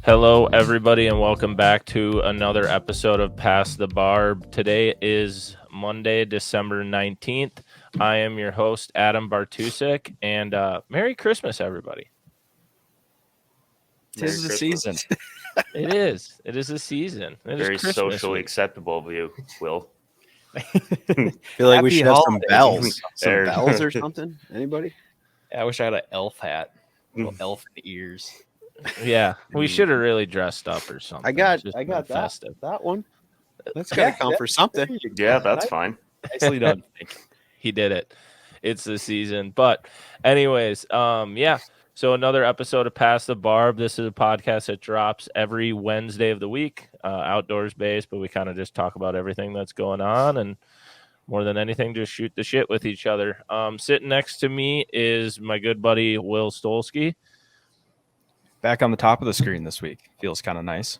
Hello, everybody, and welcome back to another episode of Pass the Barb. Today is Monday, December 19th. I am your host, Adam Bartusek, and Merry Christmas, everybody. Tis the season. It is. It is the season. It Very is Christmas socially week. acceptable of you, Will. Feel like we should have some bells. Some There. bells or something? Anybody? Yeah, I wish I had an elf hat. Little elf ears. Yeah, we should have really dressed up or something. I got Just that festive. that one. That's gotta count for something. Yeah, that's fine. Nicely done. He did it. It's the season. But anyways, yeah. So another episode of Pass the Barb. This is a podcast that drops every Wednesday of the week, outdoors based, but we kind of just talk about everything that's going on and more than anything, just shoot the shit with each other. Sitting next to me is my good buddy, Will Stolski. Back on the top of the screen this week. Feels kind of nice.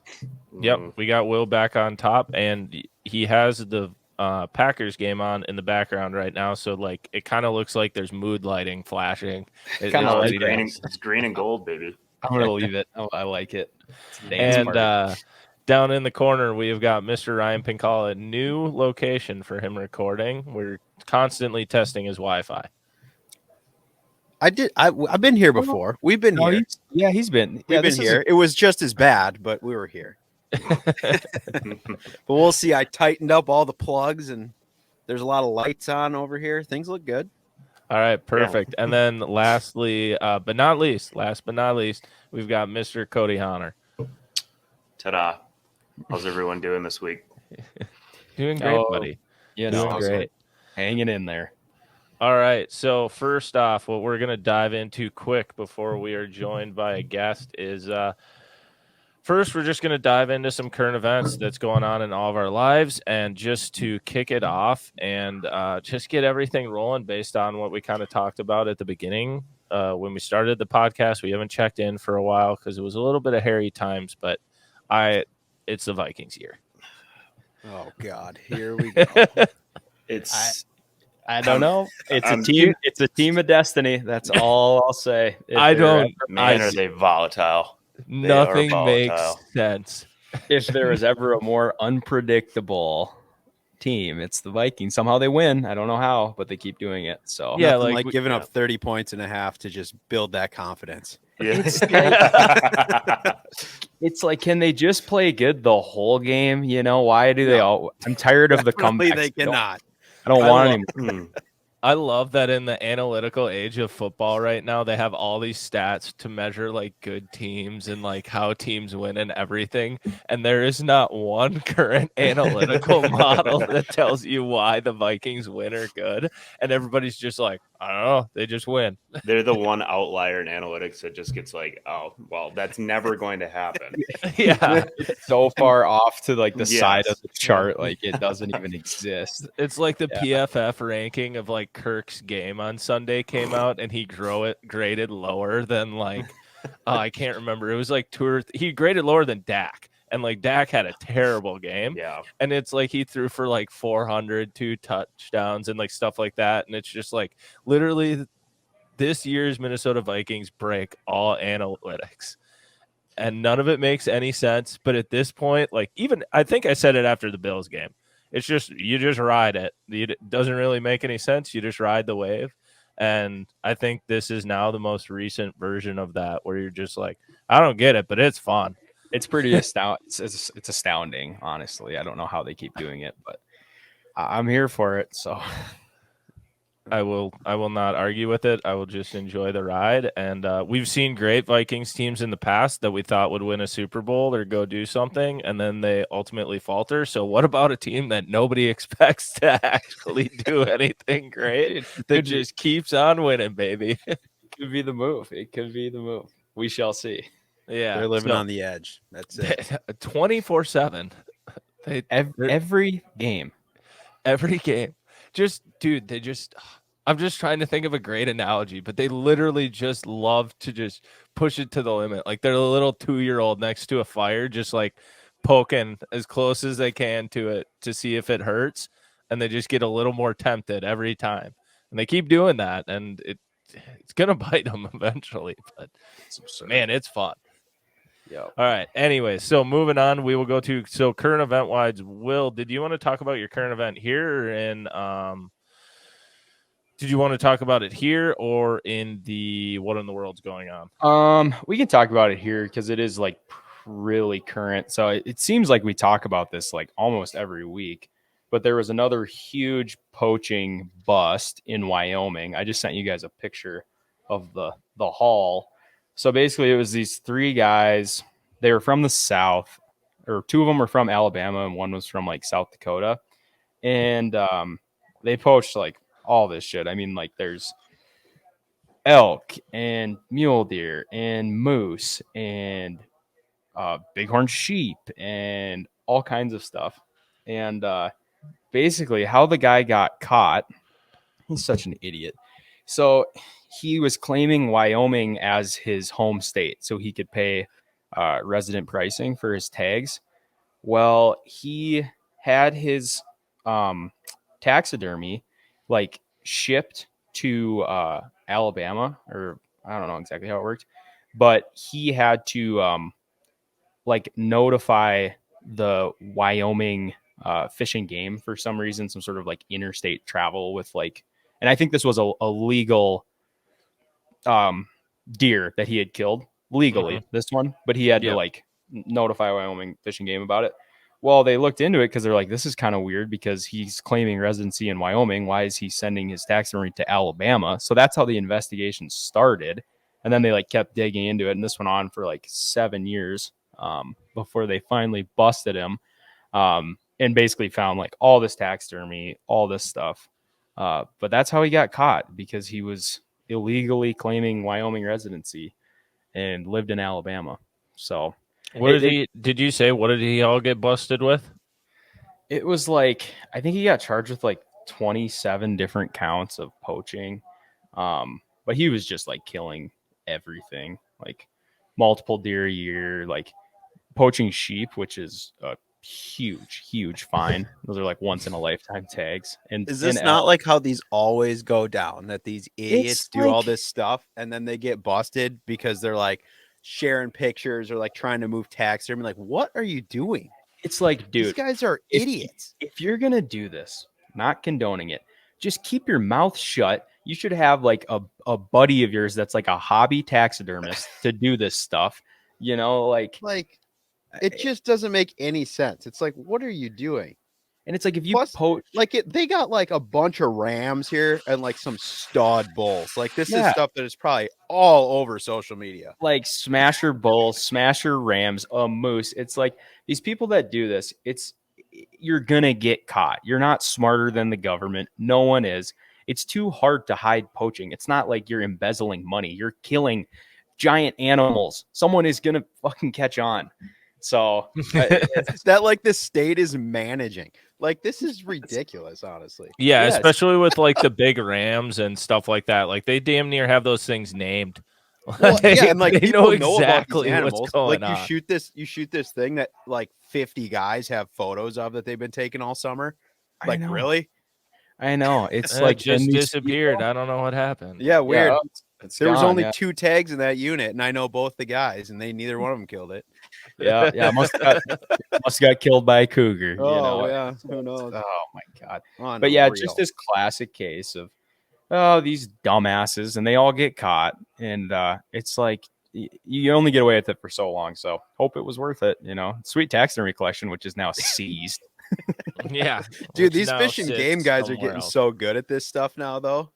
Yep, we got Will back on top, and he has the Packers game on in the background right now. So, like, it kind of looks like there's mood lighting flashing. Kinda No, like it's green and gold, baby. I'm going to leave it. Oh, I like it. And down in the corner, we've got Mr. Ryan Pinkalla, new location for him recording. We're constantly testing his Wi-Fi. I've been here before. We've been here. He's been. We've been here. It was just as bad, but we were here. But we'll see. I tightened up all the plugs, and there's a lot of lights on over here. Things look good. All right, perfect. And then lastly, but not least, we've got Mr. Cody Hahner. Ta-da. How's everyone doing this week? Doing great, buddy. You Doing know, great. hanging in there. All right. So first off, what we're going to dive into quick before we are joined by a guest is first, we're just going to dive into some current events that's going on in all of our lives. And just to kick it off and just get everything rolling based on what we kind of talked about at the beginning when we started the podcast. We haven't checked in for a while because it was a little bit of hairy times, but it's the Vikings year. Oh, God. Here we go. I don't know. It's a team. It's a team of destiny. That's all I'll say. Are they volatile? Nothing makes sense. If there is ever a more unpredictable team, it's the Vikings. Somehow they win. I don't know how, but they keep doing it. So Yeah, Nothing like giving up 30 points and a half to just build that confidence. Yeah. It's like, can they just play good the whole game? You know, why do they all? I'm tired of the comeback. They cannot. I don't want any. I love that in the analytical age of football right now, they have all these stats to measure like good teams and like how teams win and everything. And there is not one current analytical model that tells you why the Vikings win or good. And everybody's just like, I don't know, they just win. They're the one outlier in analytics that just gets like, oh, well, that's never going to happen. Yeah. It's so far off to like the Yes. side of the chart, like it doesn't even exist. It's like the PFF ranking of like Kirk's game on Sunday came out and he graded lower than like, I can't remember. It was like he graded lower than Dak. And like Dak had a terrible game. Yeah. And it's like he threw for like 400, 2 touchdowns and like stuff like that. And it's just like literally this year's Minnesota Vikings break all analytics. And none of it makes any sense. But at this point, like even I think I said it after the Bills game. It's just you just ride it. It doesn't really make any sense. You just ride the wave. And I think this is now the most recent version of that where you're just like, I don't get it, but it's fun. It's pretty astounding. It's astounding, honestly. I don't know how they keep doing it, but I'm here for it. So I will not argue with it. I will just enjoy the ride. And we've seen great Vikings teams in the past that we thought would win a Super Bowl or go do something, and then they ultimately falter. So what about a team that nobody expects to actually do anything great that just keeps on winning, baby? it could be the move. It could be the move. We shall see. Yeah, They're living on the edge. That's it. 24/7. Every game. Just, dude, I'm just trying to think of a great analogy, but they literally just love to just push it to the limit. Like they're a little 2-year-old next to a fire, just like poking as close as they can to it to see if it hurts. And they just get a little more tempted every time. And they keep doing that. And it's going to bite them eventually. But man, it's fun. Yeah. All right. Anyway, so moving on, we will go to current event wise. Will, did you want to talk about your current event here, and did you want to talk about it here or in the what in the world's going on? We can talk about it here because it is like really current. So it seems like we talk about this like almost every week. But there was another huge poaching bust in Wyoming. I just sent you guys a picture of the haul. So basically, it was these 3 guys. They were from the South, or 2 of them were from Alabama, and 1 was from like South Dakota. And they poached like all this shit. I mean, like there's elk and mule deer and moose and bighorn sheep and all kinds of stuff. And basically, how the guy got caught, he's such an idiot. So he was claiming Wyoming as his home state so he could pay resident pricing for his tags. Well, he had his taxidermy like shipped to Alabama, or I don't know exactly how it worked, but he had to like notify the Wyoming Fish and Game for some reason, some sort of like interstate travel with like, and I think this was a legal deer that he had killed legally, this one, but he had to like notify Wyoming Fish and Game about it. Well, they looked into it because they're like, this is kind of weird because he's claiming residency in Wyoming. Why is he sending his taxidermy to Alabama? So that's how the investigation started. And then they like kept digging into it. And this went on for like 7 years before they finally busted him and basically found like all this taxidermy, all this stuff. But that's how he got caught, because he was illegally claiming Wyoming residency and lived in Alabama. So did you say what did he all get busted with? it was like, I think he got charged with like 27 different counts of poaching. But he was just like killing everything, like multiple deer a year, like poaching sheep, which is a huge fine. Those are like once in a lifetime tags. And Is this not like how these always go down, that these idiots do all this stuff and then they get busted because they're like sharing pictures or like trying to move taxidermy? Like, what are you doing? It's like, dude, these guys are idiots. If you're gonna do this, not condoning it, just keep your mouth shut. You should have like a buddy of yours that's like a hobby taxidermist to do this stuff. You know, like it just doesn't make any sense. It's like, what are you doing? And it's like, if you poach, like they got like a bunch of rams here and like some stud bulls. Like this is stuff that is probably all over social media. Like smasher bulls, smasher rams, a moose. It's like these people that do this, you're gonna get caught. You're not smarter than the government. No one is. It's too hard to hide poaching. It's not like you're embezzling money. You're killing giant animals. Someone is gonna fucking catch on. So that like the state is managing. Like, this is ridiculous, honestly. Yeah, yes. Especially with like the big rams and stuff like that. Like they damn near have those things named. Well, yeah, and like people know exactly about these animals. What's going like on. You shoot this thing that like 50 guys have photos of that they've been taking all summer. Like, really? I know. It's like just disappeared. I don't know what happened. Yeah, weird. Yeah, there was only 2 tags in that unit, and I know both the guys, and neither one of them killed it. Yeah, must have got killed by a cougar. Oh, you know? Yeah, who knows? Oh my god! But yeah, just this classic case of these dumbasses, and they all get caught, and it's like you only get away with it for so long. So hope it was worth it. You know, sweet taxidermy collection, which is now seized. Yeah, dude, these fish and game guys are getting so good at this stuff now, though.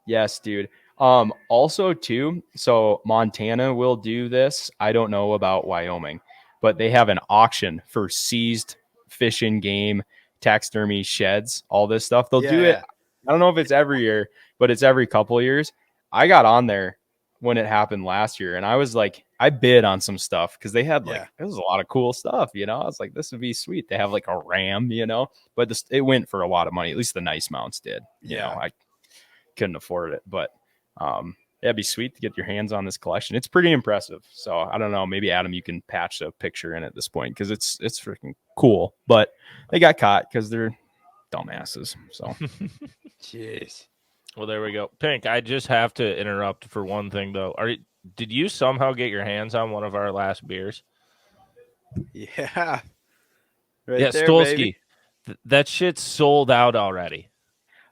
Yes, dude. Also too, so Montana will do this. I don't know about Wyoming, but they have an auction for seized fish and game, taxidermy sheds, all this stuff. They'll do it. I don't know if it's every year, but it's every couple of years. I got on there when it happened last year, and I was like, I bid on some stuff because they had like, it was a lot of cool stuff, you know. I was like, this would be sweet. They have like a ram, you know, but it went for a lot of money. At least the nice mounts did. You know, I couldn't afford it, but it'd be sweet to get your hands on this collection. It's pretty impressive. So I don't know, maybe Adam, you can patch a picture in at this point because it's freaking cool. But they got caught because they're dumbasses. So jeez. Well, there we go. Pink, I just have to interrupt for one thing though. Did you somehow get your hands on one of our last beers? Yeah. Right Yeah, there, baby. Stolski. That shit's sold out already.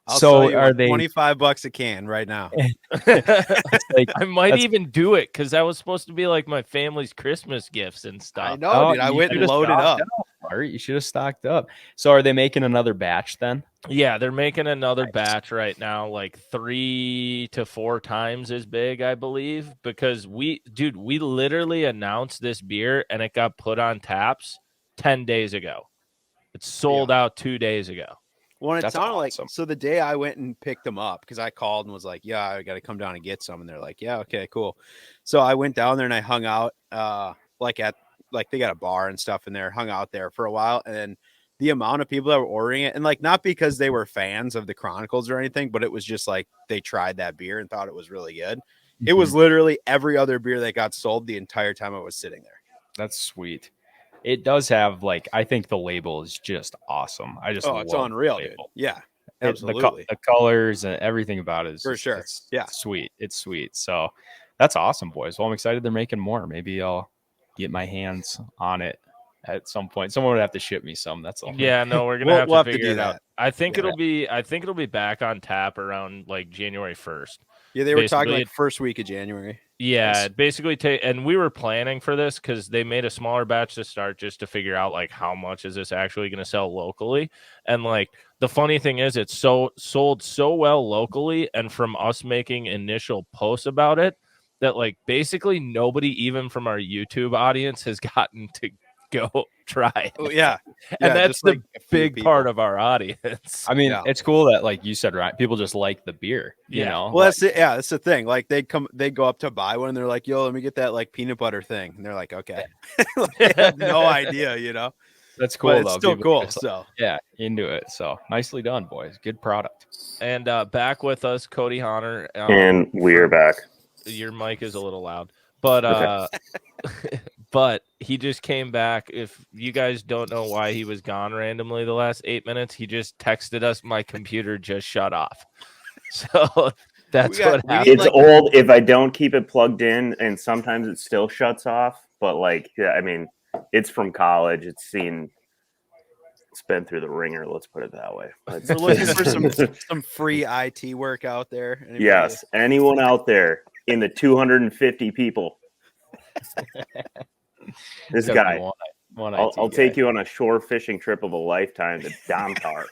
I'll So sell you are one, they- $25 a can right now. It's like, I might that's- even do it because that was supposed to be like my family's Christmas gifts and stuff. I know, dude. I you went and should've loaded up. stocked Bart. You should have stocked up. So are they making another batch then? Yeah, they're making another Nice. batch right now, like 3 to 4 times as big, I believe, because we literally announced this beer and it got put on taps 10 days ago. It's sold out 2 days ago. Well, it That's sounded awesome. like, so the day I went and picked them up, because I called and was like, yeah, I got to come down and get some. And they're like, yeah, okay, cool. So I went down there and I hung out, they got a bar and stuff in there, hung out there for a while. And then the amount of people that were ordering it, and like, not because they were fans of the Chronicles or anything, but it was just like they tried that beer and thought it was really good. It was literally every other beer that got sold the entire time I was sitting there. That's sweet. It does have I think the label is just awesome. I just It's love unreal, the dude. label. Yeah, The absolutely. colors and everything about it is For just, sure. It's Yeah. sweet. It's sweet. So that's awesome, boys. Well, I'm excited they're making more. Maybe I'll get my hands on it at some point. Someone would have to ship me some. That's all. Yeah, no, we're gonna We'll have have to to figure do it out. that. I think Yeah. it'll be back on tap around like January 1st. Yeah, they were talking Basically, like first week of January. Yeah, Yes. basically and we were planning for this because they made a smaller batch to start just to figure out like how much is this actually going to sell locally. And like the funny thing is it's sold so well locally, and from us making initial posts about it, that like basically nobody even from our YouTube audience has gotten to go try it. Oh, yeah. And that's just the like a few big people. part of our audience. I mean, Yeah. it's cool that, like you said, right? People just like the beer. You Yeah. know. Well, that's it. Yeah, that's the thing. Like they go up to buy one and they're like, yo, let me get that like peanut butter thing. And they're like, okay. Like, they have no idea, you know. That's cool. But it's though. still People cool. are just, So yeah, into it. So nicely done, boys. Good product. And back with us, Cody Hahner. And we're back. Your mic is a little loud, but but he just came back. If you guys don't know why he was gone randomly the last 8 minutes, he just texted us, my computer just shut off. So that's what we happened. It's old if I don't keep it plugged in, and sometimes it still shuts off. But like, yeah, I mean, it's from college. It's been through the ringer. Let's put it that way. we're looking for some free IT work out there. Anybody? Yes, anyone out there in the 250 people, this Gotta be guy. one I'll take you on a shore fishing trip of a lifetime to Domtar.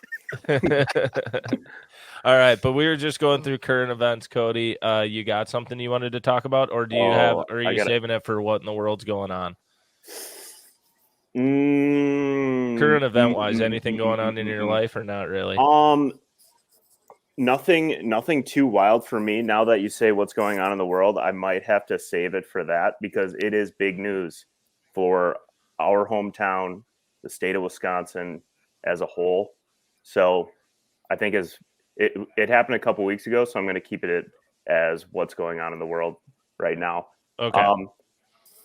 All right, but we were just going through current events, Cody. You got something you wanted to talk about, or are you saving it for what in the world's going on? Current event wise, anything going on in your life or not really? Nothing too wild for me. Now that you say what's going on in the world, I might have to save it for that because it is big news for our hometown, the state of Wisconsin as a whole. So I think it happened a couple weeks ago, so I'm going to keep it as what's going on in the world right now. Okay.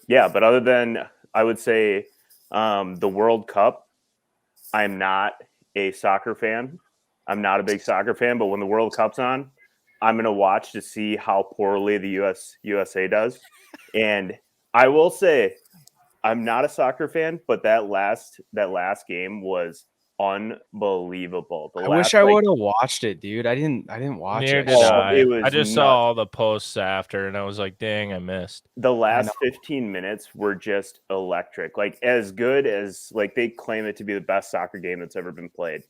Yeah, but other than, I would say, the World Cup, I'm not a soccer fan. I'm not a big soccer fan, but when the World Cup's on, I'm going to watch to see how poorly the USA does. And I will say, I'm not a soccer fan, but that last game was unbelievable. I wish I would have watched it, dude. I didn't watch Neither it. did I. It was I just nuts. saw all the posts after, and I was like, "Dang, I missed." The last 15 minutes were just electric. Like as good as like they claim it to be the best soccer game that's ever been played.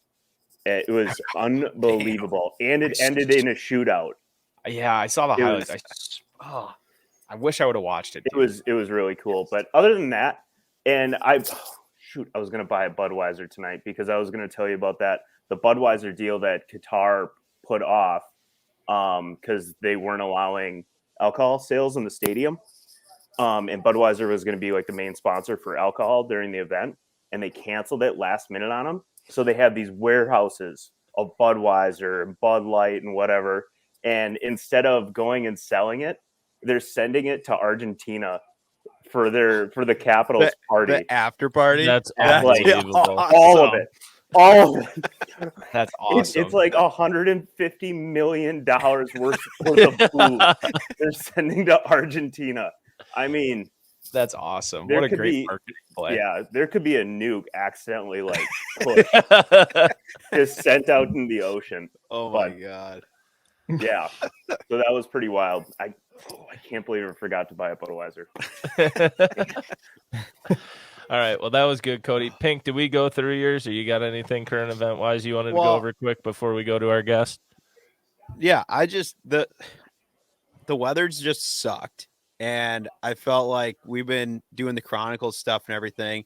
It was unbelievable, and it ended in a shootout. Yeah, I saw the highlights. I wish I would have watched it. Dude. It was really cool. But other than that, and I was going to buy a Budweiser tonight because I was going to tell you about the Budweiser deal that Qatar put off because they weren't allowing alcohol sales in the stadium. And Budweiser was going to be like the main sponsor for alcohol during the event, and they canceled it last minute on them. So they have these warehouses of Budweiser and Bud Light and whatever. And instead of going and selling it, they're sending it to Argentina for the Capitals party. The after party. That's unbelievable. awesome. All of it. That's awesome. It's like $150 million worth of food they're sending to Argentina. I mean, That's awesome. There What a could great be- marketing play. Yeah, there could be a nuke accidentally like pushed, just sent out in the ocean. Oh my But- god. Yeah, so that was pretty wild. I can't believe I forgot to buy a Budweiser. All right. Well, that was good, Cody. Pink, did we go through yours, or you got anything current event wise you wanted to go Well- over quick before we go to our guest? Yeah, I just the weather's just sucked, and I felt like we've been doing the Chronicles stuff and everything.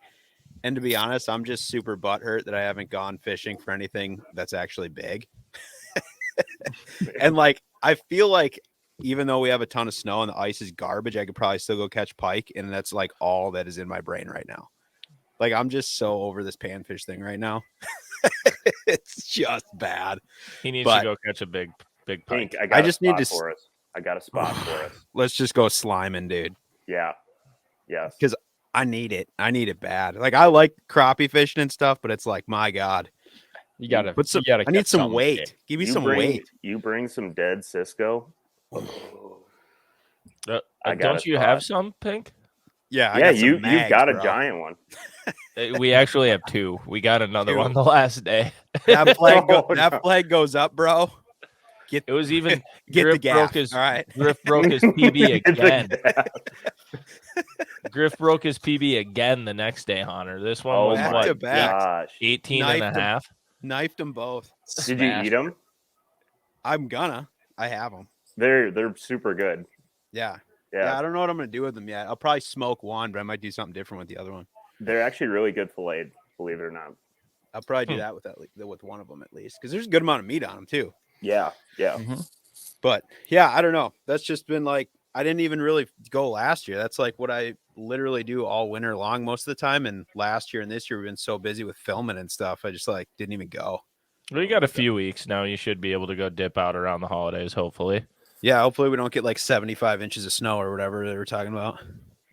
And to be honest, I'm just super butthurt that I haven't gone fishing for anything that's actually big. And like, I feel like even though we have a ton of snow and the ice is garbage, I could probably still go catch pike. And that's like all that is in my brain right now. Like, I'm just so over this panfish thing right now. It's just bad. He needs But- to go catch a big pike. Pink, I just need to for us. I got a spot for us. Let's just go sliming, dude. Yeah. Yes. I need it. I need it bad. Like, I like crappie fishing and stuff, but it's like, my God. You gotta Put some, you gotta I need catch some something weight. big. Give me You some bring- weight. You bring some dead Cisco. I got Don't a you spot. have some, Pink? Yeah, I Yeah, got some you've mags, got a bro. giant one. We actually have two. We got another Two. one the last day. That flag, Oh, that no. flag goes up, bro. It was even Get Griff the gas. broke his All right. Griff broke his PB again. Yeah. Griff broke his PB again the next day, Hahner. This one Oh was back my to what, back. gosh. 18 and a Knifed him. half? Knifed them both. Did you eat them? I'm gonna. I have them. They're super good. Yeah. Yeah. Yeah. I don't know what I'm gonna do with them yet. I'll probably smoke one, but I might do something different with the other one. They're actually really good filleted, believe it or not. I'll probably do that with one of them at least, because there's a good amount of meat on them too. Yeah. Yeah. But yeah, I don't know. That's just been like, I didn't even really go last year. That's like what I literally do all winter long most of the time. And last year and this year we've been so busy with filming and stuff. I just like didn't even go. We got a few weeks now. You should be able to go dip out around the holidays, hopefully. Yeah, hopefully we don't get like 75 inches of snow or whatever they were talking about.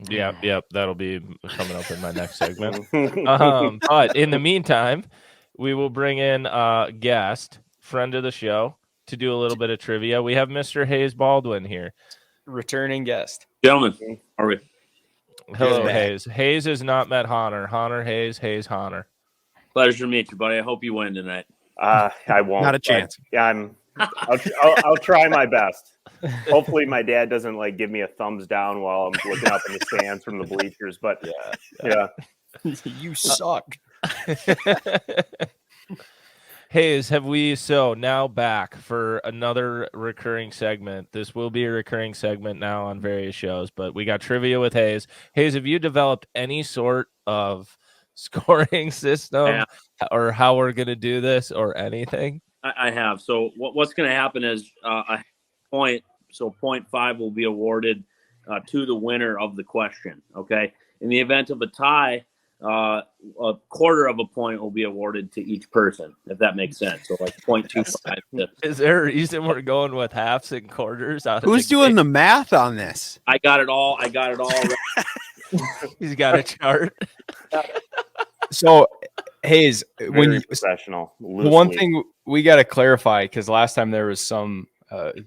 Yep. That'll be coming up in my next segment. Mm-hmm. But in the meantime, we will bring in a guest, friend of the show, to do a little bit of trivia. We have Mr. Hayes Baldwin here. Returning guest. Gentlemen, are we? Hello, back. Hayes. Hayes has not met Hahner. Hahner, Hayes, Hahner. Pleasure to meet you, buddy. I hope you win tonight. I won't. Not a chance. Yeah, I'll try my best. Hopefully, my dad doesn't like give me a thumbs down while I'm looking up in the stands from the bleachers. But yeah. You suck. Hayes, have we now back for another recurring segment? This will be a recurring segment now on various shows, but we got trivia with Hayes. Hayes, have you developed any sort of scoring system or how we're going to do this or anything? I have. So what's going to happen is a point. So 0.5 will be awarded to the winner of the question. Okay. In the event of a tie, a quarter of a point will be awarded to each person, if that makes sense. So like 0.25. Is there a reason we're going with halves and quarters? Who's doing the math on this? I got it all. He's got a chart. So, Hayes, Very professional. the one loosely. thing we got to clarify, because last time there was some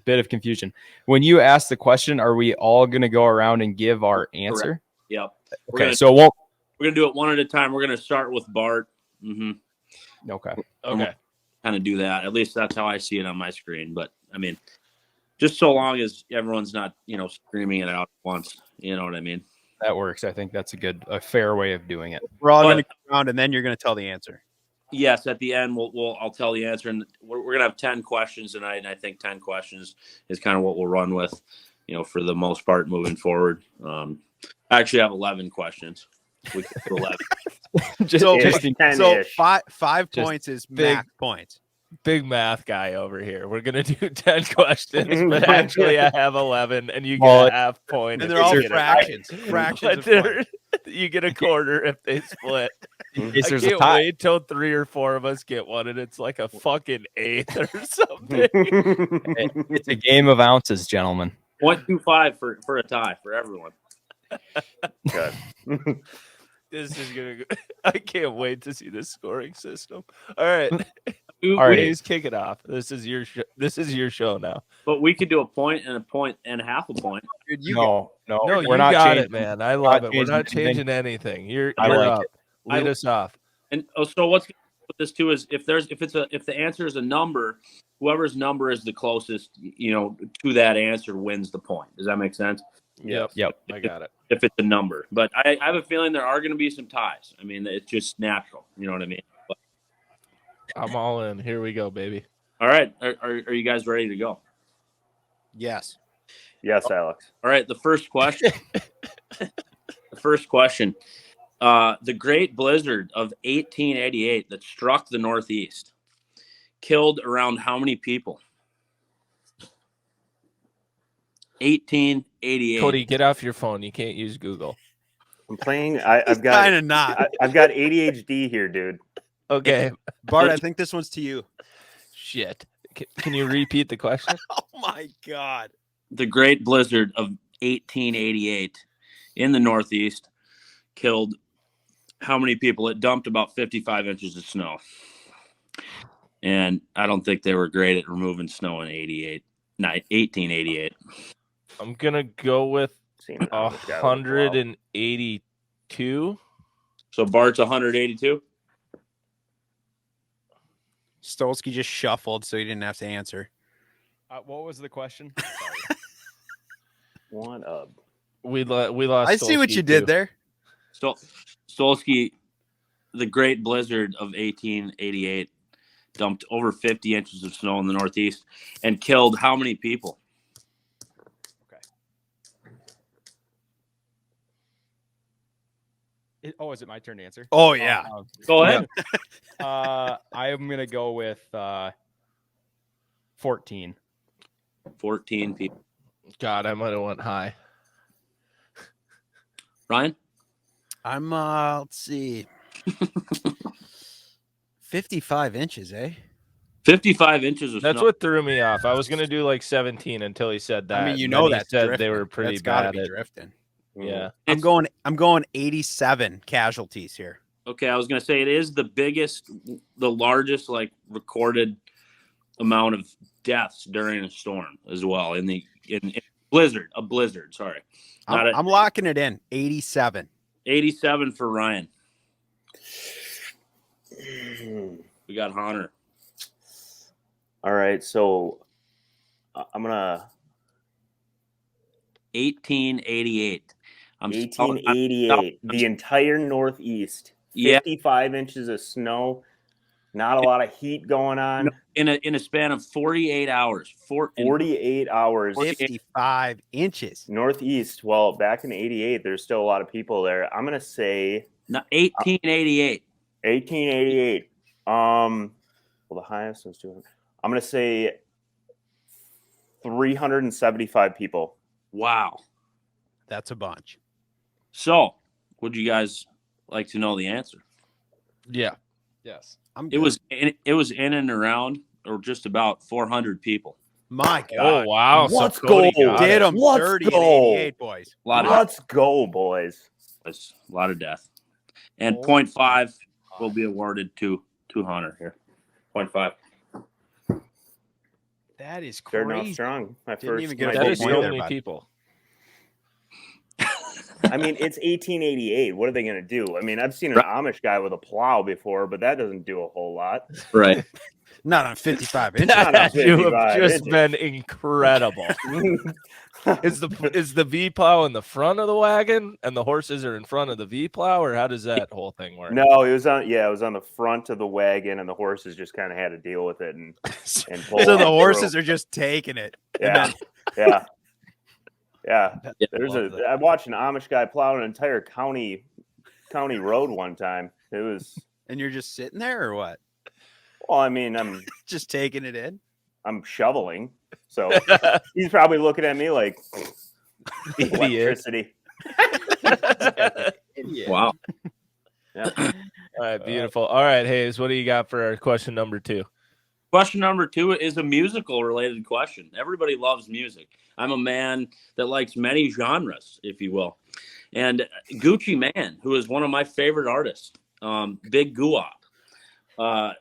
bit of confusion. When you ask the question, are we all going to go around and give our answer? Yep. Okay, so it won't. We're going to do it one at a time. We're going to start with Bart. Okay. Okay. Kind of do that. At least that's how I see it on my screen. But I mean, just so long as everyone's not, screaming it out at once. You know what I mean? That works. I think that's a fair way of doing it. We're all But- going to go around and then you're going to tell the answer. Yes, at the end, I'll tell the answer, and we're gonna have 10 questions tonight, and I think 10 questions is kind of what we'll run with, for the most part moving forward. I actually have 11 questions. We can do 11. So, Just so 10-ish. five Just points is big- max points. Big math guy over here. We're gonna do 10 questions, but actually I have 11, and you get Well, a half point. And if they're all you get it right. fractions. Fractions But of they're- points. you get a quarter if they split. In case I there's a can't tie. wait till 3 or 4 of us get one, and it's like a fucking eighth or something. It's a game of ounces, gentlemen. 0.25 for a tie for everyone. Good. This is gonna go. I can't wait to see this scoring system. All right. All right. Please kick it off. This is your This is your show now. But we could do a point and half a point. Dude, No, No, we're you not got changing. it, man. I love it. We're changing not anything. changing anything. You're I like up. it. Lead us off. And so what's with this too is if the answer is a number, whoever's number is the closest, to that answer wins the point. Does that make sense? Yep. I got it. If it's a number, but I have a feeling there are going to be some ties. I mean, it's just natural. You know what I mean? But, I'm all in. Here we go, baby. all right, are you guys ready to go? Yes. Yes, Alex. All right, the first question. The Great Blizzard of 1888 that struck the Northeast killed around how many people? 1888. Cody, get off your phone. You can't use Google. I'm playing. I've got Kind of not. I've got ADHD here, dude. Okay. Bart, I think this one's to you. Shit. Can you repeat the question? Oh my God. The Great Blizzard of 1888 in the Northeast killed how many people? It dumped about 55 inches of snow. And I don't think they were great at removing snow in 1888. I'm gonna go with Seen it on this guy with a plow. 182. So Bart's 182. Stolski just shuffled, so he didn't have to answer. What was the question? What up? We lost. I see what Stolski, you did too. there. Stolski, the Great Blizzard of 1888, dumped over 50 inches of snow in the Northeast and killed how many people? Is it my turn to answer? Oh, yeah. Go ahead. I'm gonna go with 14. 14 people. God, I might have went high. Ryan? I'm, let's see. 55 inches, eh? 55 inches of That's snow. what threw me off. I was gonna do like 17 until he said that. I mean, you and know then he that's said drifting. they were pretty That's gotta bad be at. drifting. Yeah. I'm going 87 casualties here. Okay, I was going to say it is the largest recorded amount of deaths during a storm as well in blizzard. Sorry, I'm locking it in. 87. 87 for Ryan. We got Hahner. All right, so I'm gonna 1888. 1888. The entire Northeast. Yeah. 55 inches of snow. Not a lot of heat going on. In a span of 48 hours. 48 hours. 55 inches. Northeast. Well, back in 88, there's still a lot of people there. I'm gonna say 1888. 1888. Well, the highest was 200. I'm gonna say 375 people. Wow. That's a bunch. So, would you guys like to know the answer? Yeah. Yes. It was in and around, or just about 400 people. My Oh God. wow. Let's so Cody go. got it. Did them Let's 30 go. and 88, boys. Let's go, boys. That's a lot of death. And Oh. 0.5 will be awarded to Hahner here. 0.5. That is Starting out crazy. strong. Didn't even get my a That full is first point so there, many bud. people. I mean, it's 1888. What are they going to do? I mean, I've seen an Amish guy with a plow before, but that doesn't do a whole lot. Right. Not on 55 inches. Not on That you have 55 just inches. been incredible. Is the V plow in the front of the wagon and the horses are in front of the V plow, or how does that whole thing work? No, it was on the front of the wagon, and the horses just kind of had to deal with it and pull. So the on horses through. are just taking it. Yeah, yeah. Yeah. I watched an Amish guy plow an entire county road one time. It was. And you're just sitting there or what? Well, I mean, I'm Just taking it in? shoveling, so he's probably looking at me like Idiot. electricity. Wow. Yeah. All right, beautiful. All right, Hayes, what do you got for our question number 2? Question number 2 is a musical related question. Everybody loves music. I'm a man that likes many genres, if you will. And Gucci Mane, who is one of my favorite artists, Big Guap,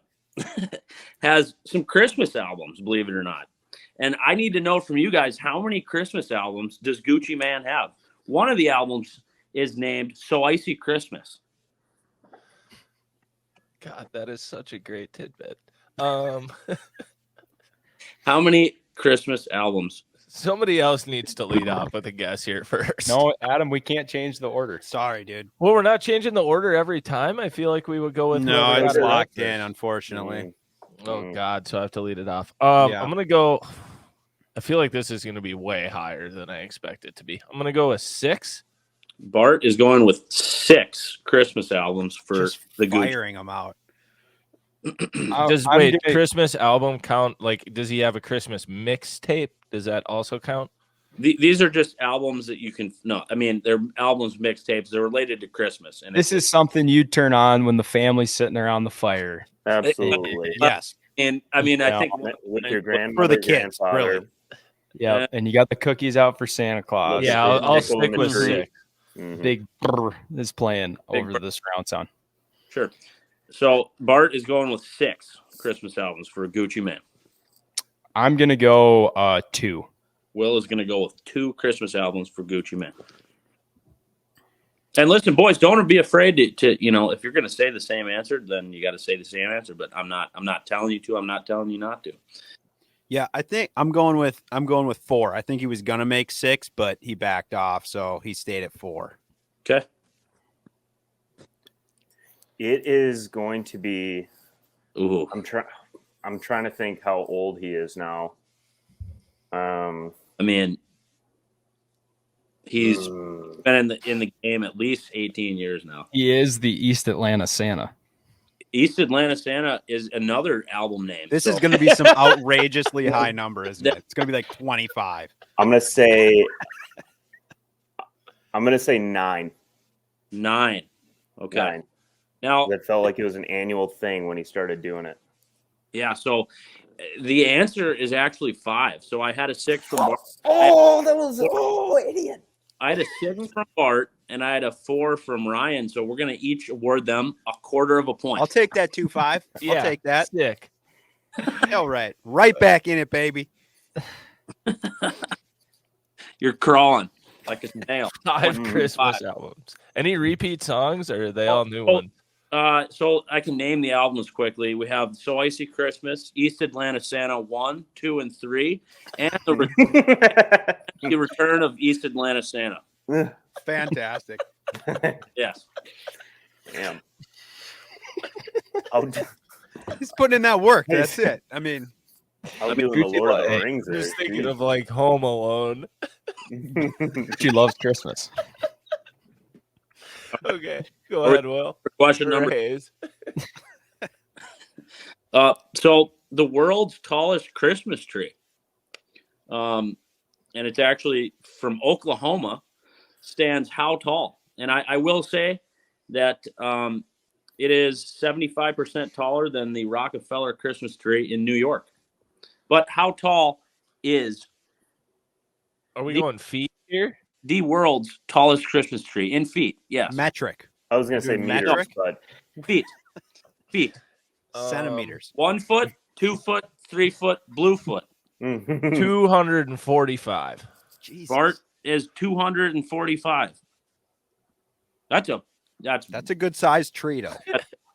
has some Christmas albums, believe it or not. And I need to know from you guys, how many Christmas albums does Gucci Man have? One of the albums is named So Icy Christmas. God, that is such a great tidbit. How many Christmas albums? Somebody else needs to lead off with a guess here first. No, Adam, we can't change the order. Sorry, dude. Well, we're not changing the order every time. I feel like we would go with No, whoever it's got it locked right in, first. unfortunately. Oh God, so I have to lead it off. Yeah. I'm gonna go. I feel like this is gonna be way higher than I expect it to be. I'm gonna go with 6. Bart is going with 6 Christmas albums for Just the Gucci. firing them out. Does Christmas album count? Like, does he have a Christmas mixtape? Does that also count? These are just albums that you can. No, I mean they're albums, mixtapes. They're related to Christmas. And This is something you'd turn on when the family's sitting around the fire. Absolutely. Yes. And I mean, I think With your For grandmother, the kids, grandfather. really. Yeah, and you got the cookies out for Santa Claus. Yeah, I'll Nickel stick in the with tree. 6. Mhm. Big brr is playing Big over brr. the surround sound. sure. So Bart is going with 6 Christmas albums for Gucci Man. I'm gonna go 2. Will is going to go with 2 Christmas albums for Gucci Man. And listen, boys, don't be afraid to if you're going to say the same answer, then you got to say the same answer. But I'm not telling you to. I'm not telling you not to. Yeah, I think I'm going with 4. I think he was gonna make 6, but he backed off, so he stayed at 4. Okay. It is going to be. Ooh. I'm trying to think how old he is now. I mean, he's been in the game at least 18 years now. He is the East Atlanta Santa. East Atlanta Santa is another album name. This is going to be some outrageously high number, isn't it? It's going to be like 25. I'm gonna say 9. 9. Okay. 9. Now, That felt like it was an annual thing when he started doing it. yeah, so the answer is actually 5. So I had a 6 from Bart. Idiot. I had a 6 from Bart, and I had a 4 from Ryan. So we're going to each award them a quarter of a point. I'll take that 2-5. I'll take that. Sick. All right. Right back in it, baby. You're crawling like a snail. 5 Mm, Christmas 5. albums. Any repeat songs, or are they all new Oh, ones? So I can name the albums quickly. We have So Icy Christmas, East Atlanta Santa 1, 2, and 3, and the return of East Atlanta Santa. Fantastic. Yes. Damn. He's putting in that work. That's it. I mean, How doing the Gucci Lord of the Mane. Rings there? Just thinking of like Home Alone. She loves Christmas. Okay, go ahead, Will. Question number. Hayes. So the world's tallest Christmas tree, and it's actually from Oklahoma, stands how tall? And I will say that it is 75% taller than the Rockefeller Christmas tree in New York. But how tall is Are we going feet here? the world's tallest Christmas tree in feet? Yes, metric. I was gonna say Doing meters, metric? but feet. Centimeters. 1 foot, 2 foot, 3 foot, blue foot. 245. Jesus. Bart is 245. That's That's a good sized tree, though.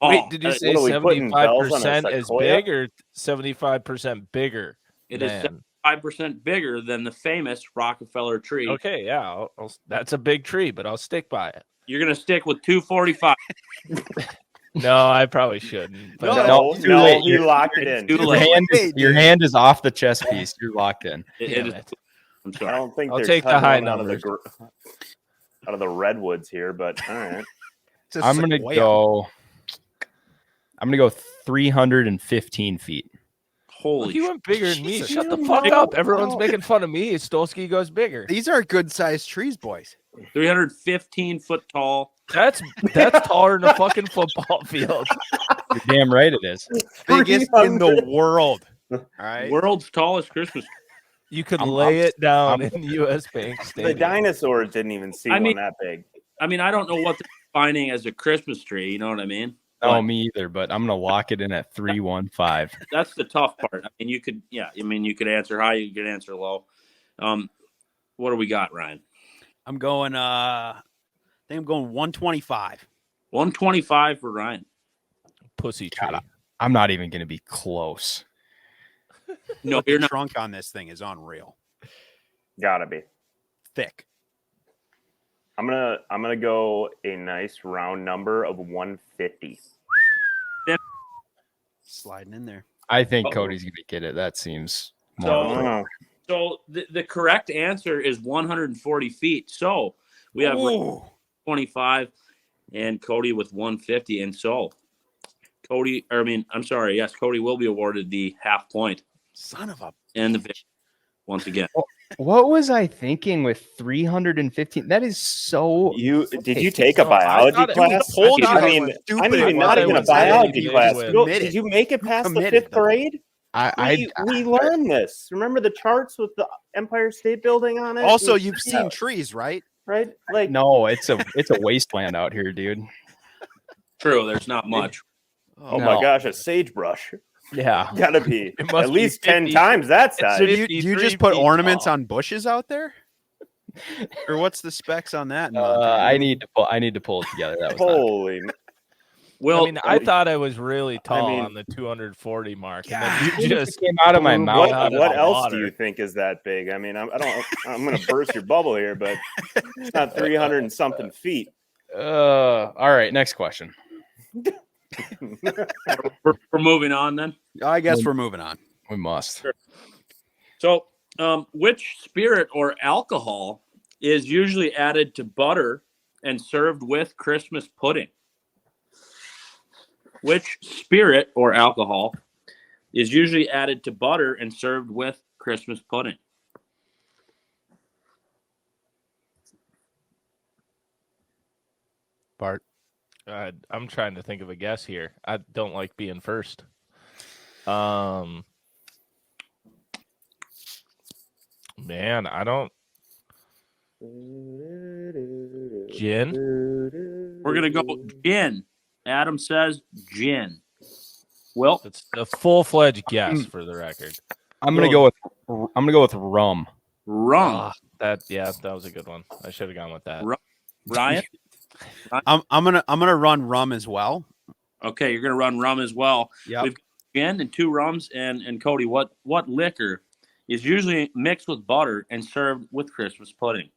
tall. Wait, did you say What are we putting bells on a 75% is sequoia? big or 75% bigger? It is than? 5% bigger than the famous Rockefeller tree. Okay, yeah, that's a big tree, but I'll stick by it. You're gonna stick with 245. No, I probably shouldn't. But no, too late. you locked it in. Too Your late. your hand is off the chess piece. You're locked in. It Damn is. it. I'm I sorry. don't think I'll they're take the cutting high one out of the numbers. out of the redwoods here, but all right. It's a I'm gonna sequoia. go 315 feet. Holy you went bigger than me. Jesus. Shut the fuck up. Everyone's making fun of me. Stolski goes bigger. These are good sized trees, boys. 315 foot tall. That's taller than a fucking football field. You're damn right it is. Biggest in the world. All right. World's tallest Christmas. You could I'm- lay it down I'm- in US Bank The Stadium. dinosaurs didn't even see I one mean- that big. I mean, I don't know what they're defining as a Christmas tree. You know what I mean? No, But me either. But I'm gonna lock it in at 315. that's the tough part. I mean, you could answer high, you could answer low. What do we got, Ryan? I'm going. I think I'm going 125. 125 for Ryan. Pussy tree. I'm not even gonna be close. No, But you're the not. trunk on this thing is unreal. Gotta be. Thick. I'm gonna go a nice round number of 150. Sliding in there. I think Uh-oh. Cody's gonna get it. That seems more. So- Oh. So the correct answer is 140 feet. So we have Ooh. 25 and Cody with 150. And so Cody will be awarded the half point Son of a. and the victory once again. What was I thinking with 315? That is so. Did you take a biology thought it- class? told you I how mean, stupid I'm it even was. not I even a was really biology good class. with- Did you make it past the Committed, 5th though. grade? I We learned this. Remember the charts with the Empire State Building on it? Also, And- you've seen trees, right? right? Like no, it's a wasteland out here, dude. True, there's not much. oh No. my gosh, a sagebrush. Yeah. Gotta be It must at be least 10 50. times that size. So do you 53 just put feet ornaments tall. on bushes out there? Or what's the specs on that? in I Montana? need to pull it together. That was not Holy Well, I mean, I thought I was really tall mean- on the 240 mark, and God. then you just came out of my blew mouth. me out of what the else water. do you think is that big? I mean, I'm going to burst your bubble here, but it's not 300 and something feet. All right, next question. we're moving on then. I guess we're moving on. We must. So, which spirit or alcohol is usually added to butter and served with Christmas pudding? Which spirit or alcohol is usually added to butter and served with Christmas pudding? Bart. I'm trying to think of a guess here. I don't like being first. Man, I don't. Gin? We're gonna go gin. Adam says gin. Well, It's a full-fledged guess for the record. I'm gonna go with rum. rum. That was a good one. I should have gone with that. Ryan. I'm gonna run rum as well. Okay, you're gonna run rum as well. Yeah. We've got gin and 2 rums and Cody. What liquor is usually mixed with butter and served with Christmas pudding?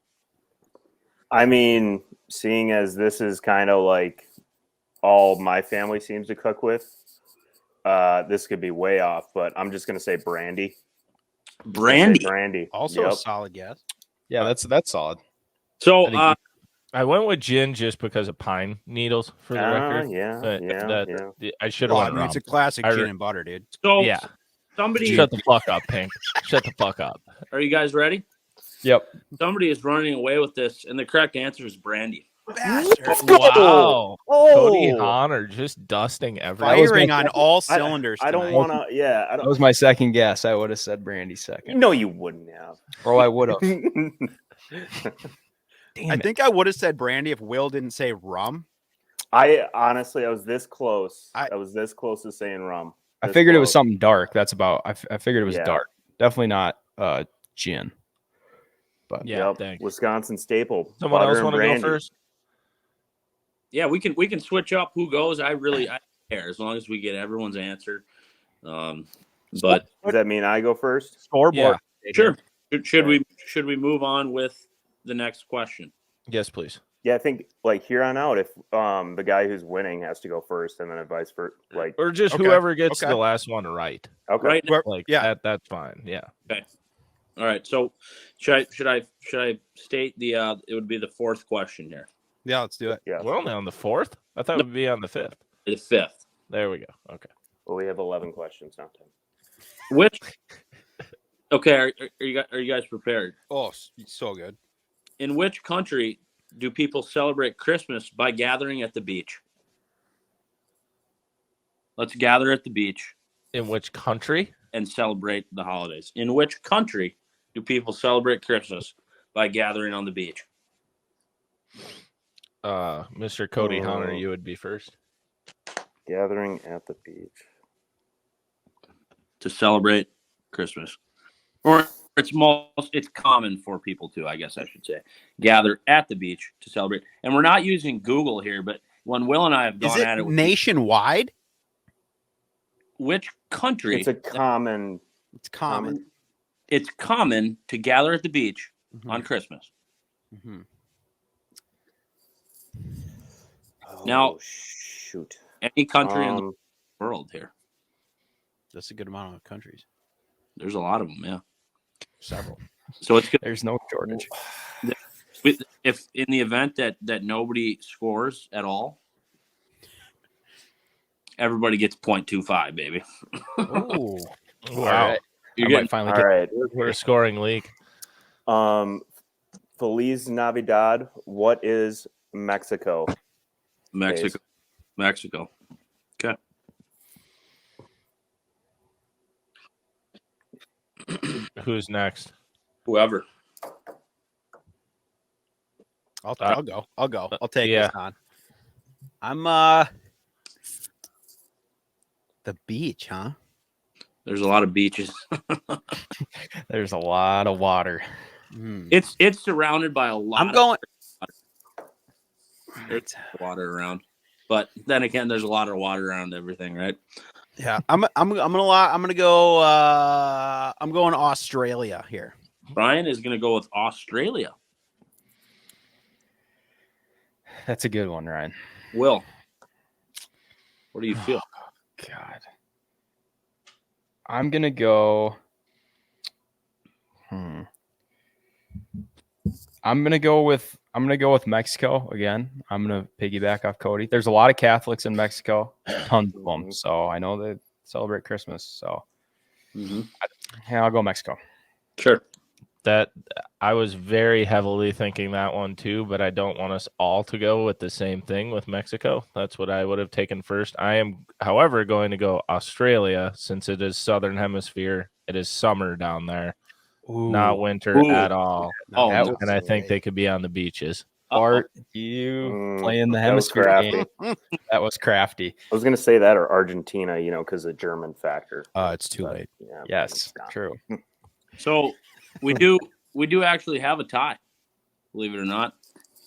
I mean, seeing as this is kind of like all my family seems to cook with, this could be way off, but I'm just going to say brandy. Brandy. Brandy. Also Yep. a solid guess. Yeah, that's solid. So I went with gin just because of pine needles for the record. Yeah, But yeah. I should have Well, I went mean, rum. it's a classic I gin re- and butter, dude. Yeah. somebody Shut the fuck up, Pink. Shut the fuck up. are you guys ready? Yep. Somebody is running away with this, and the correct answer is brandy. Bastard. Wow. Cody Oh, Hahner just dusting everything. was Firing my on all cylinders. I don't tonight. want to. Yeah, I That was my second guess. I would have said brandy second. No, you wouldn't have. Or I would have. I think I would have said brandy if Will didn't say rum. I honestly, I was this close. I- I was this close to saying rum. I This figured it was close. something dark. That's about. I figured it was Yeah. dark. Definitely not gin. But Yeah, Yep, thanks. Wisconsin staple. Someone butter else and want to go brandy. first? Yeah, we can switch up who goes. I don't care as long as we get everyone's answer. But Does that mean I go first? scoreboard. sure. Should we move on with the next question? Yes, please. Yeah, I think like here on out, if the guy who's winning has to go first, and then vice versa. Like, Or just Okay, whoever gets okay. the last one right. okay, Right. Where- Like yeah. that's fine. Yeah. All right. So should I state the it would be the 4th question here. Yeah, let's do it. yeah. We're only on the 4th. I thought we'd be on the 5th. The 5th. There we go. Okay. Well, we have 11 questions, not 10. Which okay, are you guys prepared? Oh, so good. In which country do people celebrate Christmas by gathering at the beach? Let's gather at the beach In which country? and celebrate the holidays. In which country do people celebrate Christmas by gathering on the beach? Mr. Cody Hahner, Oh. you would be first. Gathering at the beach. To celebrate Christmas. Or it's common for people to, I guess I should say, gather at the beach to celebrate. And we're not using Google here, but when Will and I have Is gone it at it, nationwide? which country? It's a common. It's common. It's common to gather at the beach on Christmas. Mm-hmm. Now, shoot. Any country in the world here. That's a good amount of countries. There's a lot of them, yeah. Several. So it's good. There's no shortage. If in the event that nobody scores at all, everybody gets 0.25, baby. Oh, Wow. Right. You're I getting might finally All get right. We're a scoring league. Feliz Navidad. What is Mexico? Mexico. Mexico. Okay. Who's next? Whoever. I'll go. I'll take yeah. this on. I'm the beach, huh? There's a lot of beaches. There's a lot of water. It's surrounded by a lot. I'm going. There's water around, but then again, there's a lot of water around everything, right? Yeah, I'm gonna go. I'm going Australia here. Brian is going to go with Australia. That's a good one, Ryan. Will, what do you feel? God. I'm gonna go. I'm gonna go with Mexico again. I'm gonna piggyback off Cody. There's a lot of Catholics in Mexico, tons of them. So I know they celebrate Christmas. So yeah, I'll go Mexico. Sure. That I was very heavily thinking that one too, but I don't want us all to go with the same thing with Mexico. That's what I would have taken first. I am, however, going to go Australia since it is Southern Hemisphere. It is summer down there, not winter at all. Oh, and I think they could be on the beaches. Bart, you playing the hemisphere game. That was crafty. I was going to say that or Argentina, because of the German factor. It's too late. Yeah, Yes, true. So we do actually have a tie, believe it or not.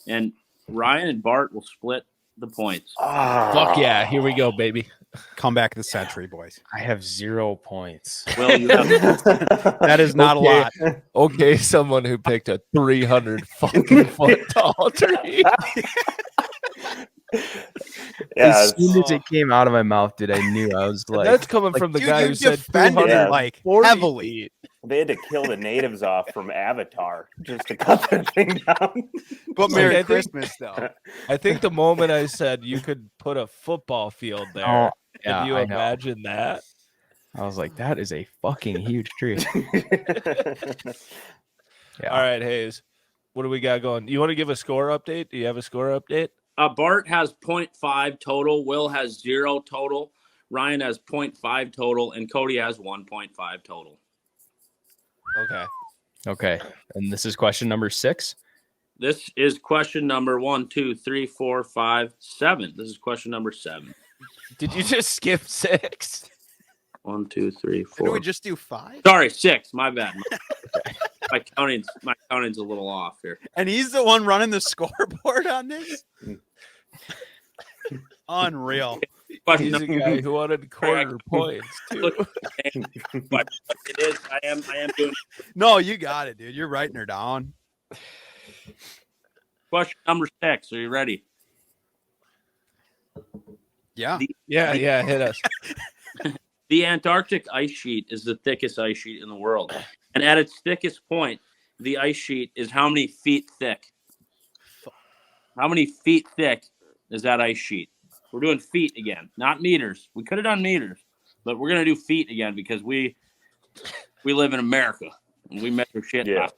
And Ryan and Bart will split the points. Fuck yeah. Here we go, baby. Come back the century, boys. I have 0 points. Well, you have That is not a lot. Okay, someone who picked a 300 fucking foot tall tree. As soon as it came out of my mouth, I knew I was like, that's coming from the guy who said defended 200 it like heavily. feet. They had to kill the natives off from Avatar just to cut that thing down. But Merry Christmas, though. I think the moment I said you could put a football field there, yeah, can you I know. imagine that? I was like, that is a fucking huge tree. Yeah. All right, Hayes, what do we got going? You want to give a score update? Do you have a score update? Bart has 0.5 total. Will has 0 total. Ryan has 0.5 total, and Cody has 1.5 total. Okay. And this is question number 6. This is question number 1, 2, 3, 4, 5, 7. This is question number 7. Did you just skip 6? 1, 2, 3, 4. Didn't we just do 5? Sorry, 6. My bad. My counting's a little off here. And he's the one running the scoreboard on this? Unreal. He's a guy who wanted quarter points too. But it is. I am doing. No, you got it, dude. You're writing her down. Question number 6. Are you ready? Yeah. Yeah, hit us. The Antarctic ice sheet is the thickest ice sheet in the world. And at its thickest point, the ice sheet is how many feet thick? How many feet thick is that ice sheet? We're doing feet again, not meters. We could have done meters, but we're going to do feet again because we live in America and we measure shit. Yeah.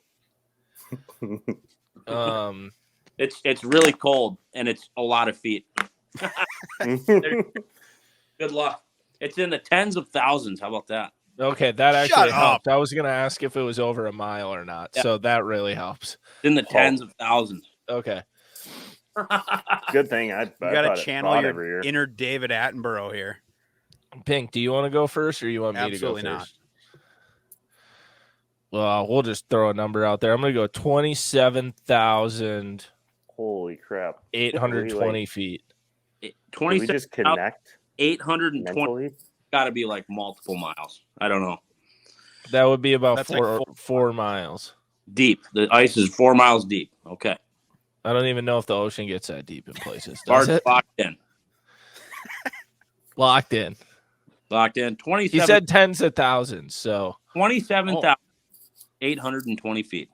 It's really cold and it's a lot of feet. Good luck. It's in the tens of thousands. How about that? Okay, that actually Shut helps. I was going to ask if it was over a mile or not, so that really helps. It's in the tens of thousands. Okay. Good thing I You got thought to it channel thought your every year. inner David Attenborough here. Pink, do you want to go first or you want me Absolutely to go not. first? Well, we'll just throw a number out there. I'm going to go 27,820 Holy crap! Really, feet. did we 27,820 just connect mentally? got to be like multiple miles. I don't know. That would be about That's like 4 miles. Deep. The ice is 4 miles deep. Okay. I don't even know if the ocean gets that deep in places. Does Bart's it? locked in. Locked in. Locked in. He said tens of thousands, so 27,820 feet.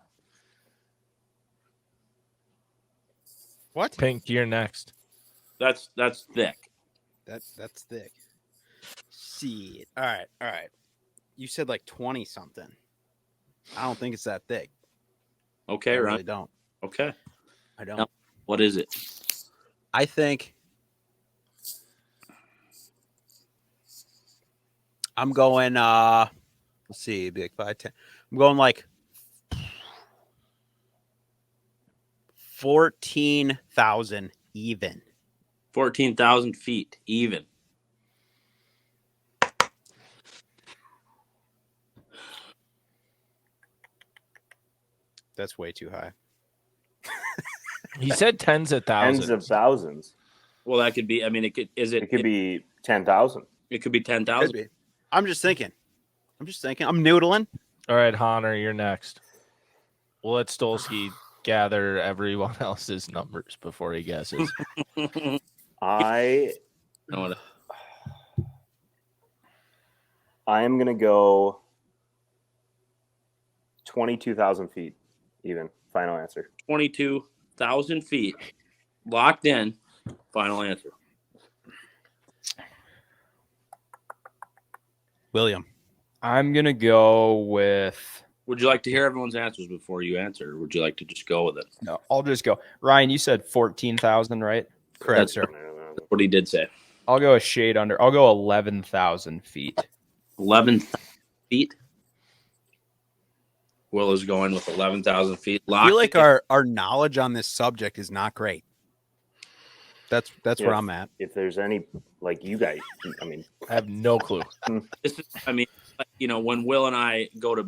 What? Pink, you're next. That's thick. That's thick. Shit. All right. You said like 20 something. I don't think it's that thick. Okay, I right. really don't. Okay. I don't. No. What is it? I think I'm going let's see, big 5, 10. I'm going like 14,000 even. 14,000 feet even. That's way too high. He said tens of thousands. Tens of thousands. Well, that could be. I mean, it could. Is it? It could be 10,000. It could be Could 10,000. be. I'm just thinking. I'm noodling. All right, Hahner, you're next. We'll let Stolski gather everyone else's numbers before he guesses. I No, am gonna go 22,000 feet. Even final answer. 22,000 feet. Locked in. Final answer. William. I'm gonna go with. Would you like to hear everyone's answers before you answer, or would you like to just go with it? No, I'll just go. Ryan, you said 14,000, right? Correct, sir. That's what he did say. I'll go a shade under. I'll go 11,000 feet. 11,000 feet. Will is going with 11,000 feet. I feel like Locked our knowledge on this subject is not great. That's where I'm at. If there's any, like you guys, I mean, I have no clue. This is, I mean, when Will and I go to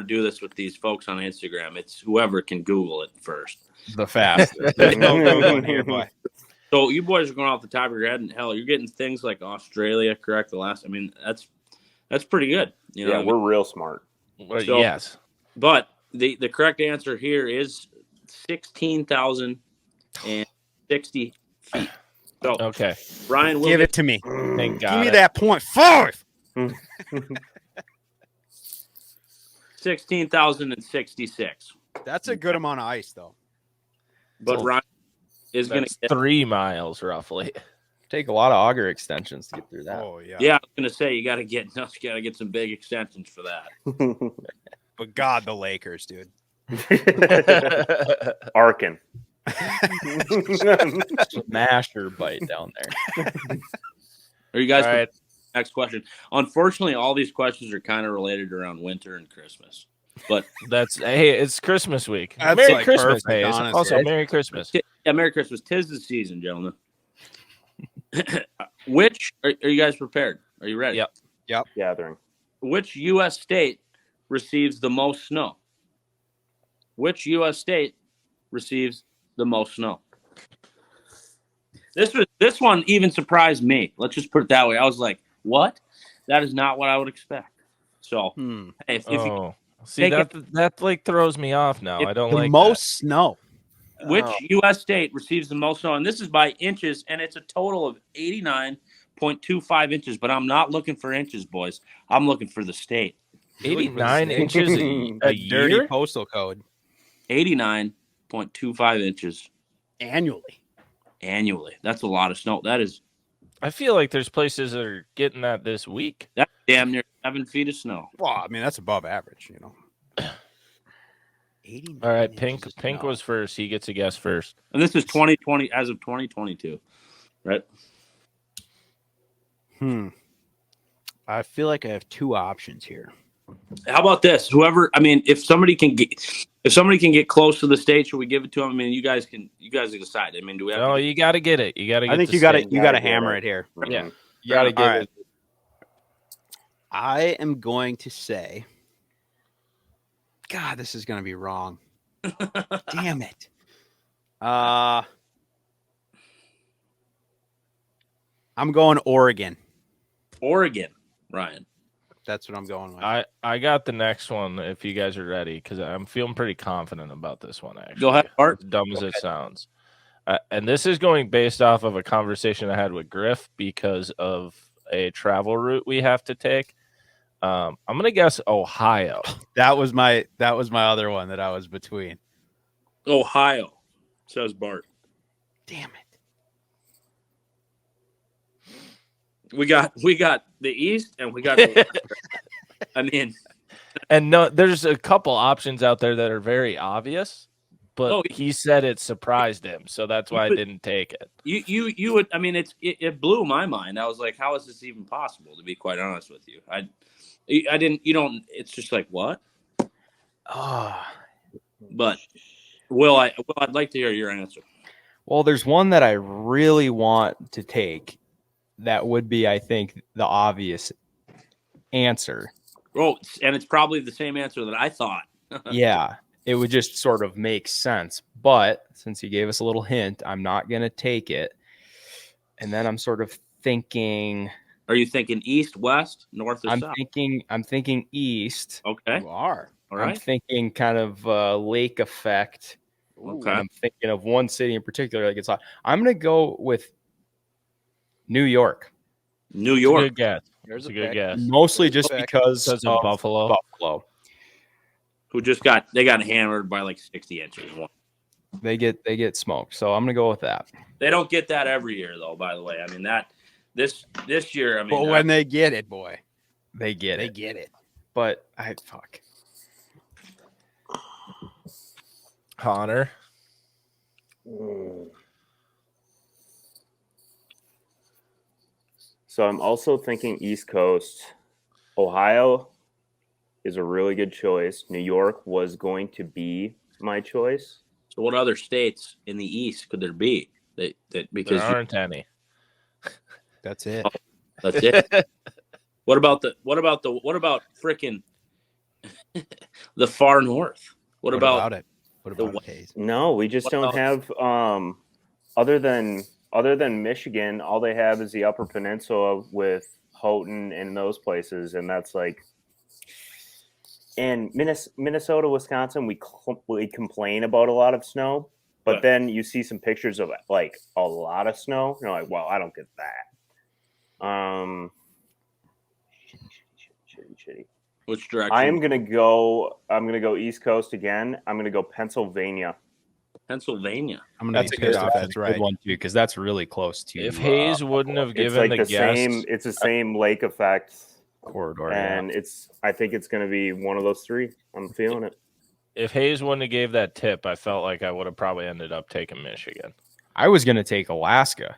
do this with these folks on Instagram, it's whoever can Google it first. The fastest. There's no Googling here, boy. So you boys are going off the top of your head, and hell, you're getting things like Australia correct. That's pretty good. You know, yeah, we're real smart. Well, So- yes. But the correct answer here is 16,060 feet. So Okay. Ryan will Give it to me. Thank God. Give me that 0.5. 16,066. That's a good amount of ice, though. But So Ryan is going That's to get. 3 miles roughly. Take a lot of auger extensions to get through that. Oh yeah. Yeah, I was going to say you got to get some big extensions for that. But God, the Lakers, dude. Arkin. Masher bite down there. Are you guys? All right. Next question. Unfortunately, all these questions are kind of related around winter and Christmas. But Hey, it's Christmas week. That's Merry like Christmas, perfect, hey. It's honestly. also Merry Christmas. yeah, Merry Christmas. 'Tis the season, gentlemen. Which are you guys prepared? Are you ready? Yep. Gathering. Which U.S. state receives the most snow? Which U.S. state receives the most snow? This one even surprised me. Let's just put it that way. I was like, "What? That is not what I would expect." So, hey, if you, Oh, see take that like throws me off now. I don't The like most snow. which U.S. state receives the most snow? And this is by inches, and it's a total of 89.25 inches. But I'm not looking for inches, boys. I'm looking for the state. that. 89 inches a Dirty year. postal code 89.25 inches annually. annually. That's a lot of snow. That's I feel like there's places that are getting that this week. damn near 7 feet of snow. Well, I mean that's above average, you know. 89 All right, inches of Pink snow. was first. He gets a guess first. And this is 2020 as of 2022, right? I feel like I have two options here. How about this? If somebody can If somebody can get close to the state, should we give it to them? I mean, you guys can decide. I mean, do we have No, to you got to get it. You got to get I think the you got to state. you got to get hammer it. it here. Yeah. Mhm. You got to get All right. it. I am going to say, God, this is going to be wrong. Damn it. I'm going Oregon. Oregon, Ryan? That's what I'm going with. I got the next one if you guys are ready because I'm feeling pretty confident about this one. Actually, Go ahead, Bart. As dumb as it sounds, and this is going based off of a conversation I had with Griff because of a travel route we have to take. I'm gonna guess Ohio. That was my other one that I was between. Ohio, says Bart. Damn it. We got the East and we got the West. I mean, And no, there's a couple options out there that are very obvious, but he said it surprised him, so that's why I didn't take it. you would. I mean, it blew my mind. I was like, how is this even possible? To be quite honest with you, I didn't. You don't. It's just like what? But I'd like to hear your answer. Well, there's one that I really want to take. That would be, I think, the obvious answer. Oh, and it's probably the same answer that I thought. Yeah, it would just sort of make sense. But since you gave us a little hint, I'm not going to take it. And then I'm sort of thinking. Are you thinking east, west, north, or south? I'm thinking east. Okay. You are. All right. I'm thinking kind of lake effect. Okay. And I'm thinking of one city in particular. Like it's hot. I'm going to go with New York. New It's a York. good guess. There's It's a a good pick. guess. Mostly just because of Buffalo. Who just got hammered by like 60 inches. They get smoked. So I'm gonna go with that. They don't get that every year though, by the way. I mean that this year, I mean, But when they get it, boy, They get they it. get it. But Hahner. So I'm also thinking East Coast. Ohio is a really good choice. New York was going to be my choice. so what other states in the east could there be? Because There aren't any. That's it. that's it. What about frickin' the far north? What about it? What the about Hayes? No, we just What don't else? have other than Michigan, all they have is the Upper Peninsula with Houghton and those places, and that's like. And Minnesota, Wisconsin, we complain about a lot of snow, but Right. then you see some pictures of like a lot of snow. You're like, well, I don't get that. Shitty. which direction? I'm gonna go East Coast again. I'm gonna go Pennsylvania. Pennsylvania. I'm gonna that's be a good, pissed if that's that's a right. good one too, because that's really close to. If Hayes wouldn't have It's given like the the guess, same. It's the same lake effect, corridor, and I think it's gonna be one of those three. I'm feeling it. if Hayes wouldn't have gave that tip, I felt like I would have probably ended up taking Michigan. I was gonna take Alaska.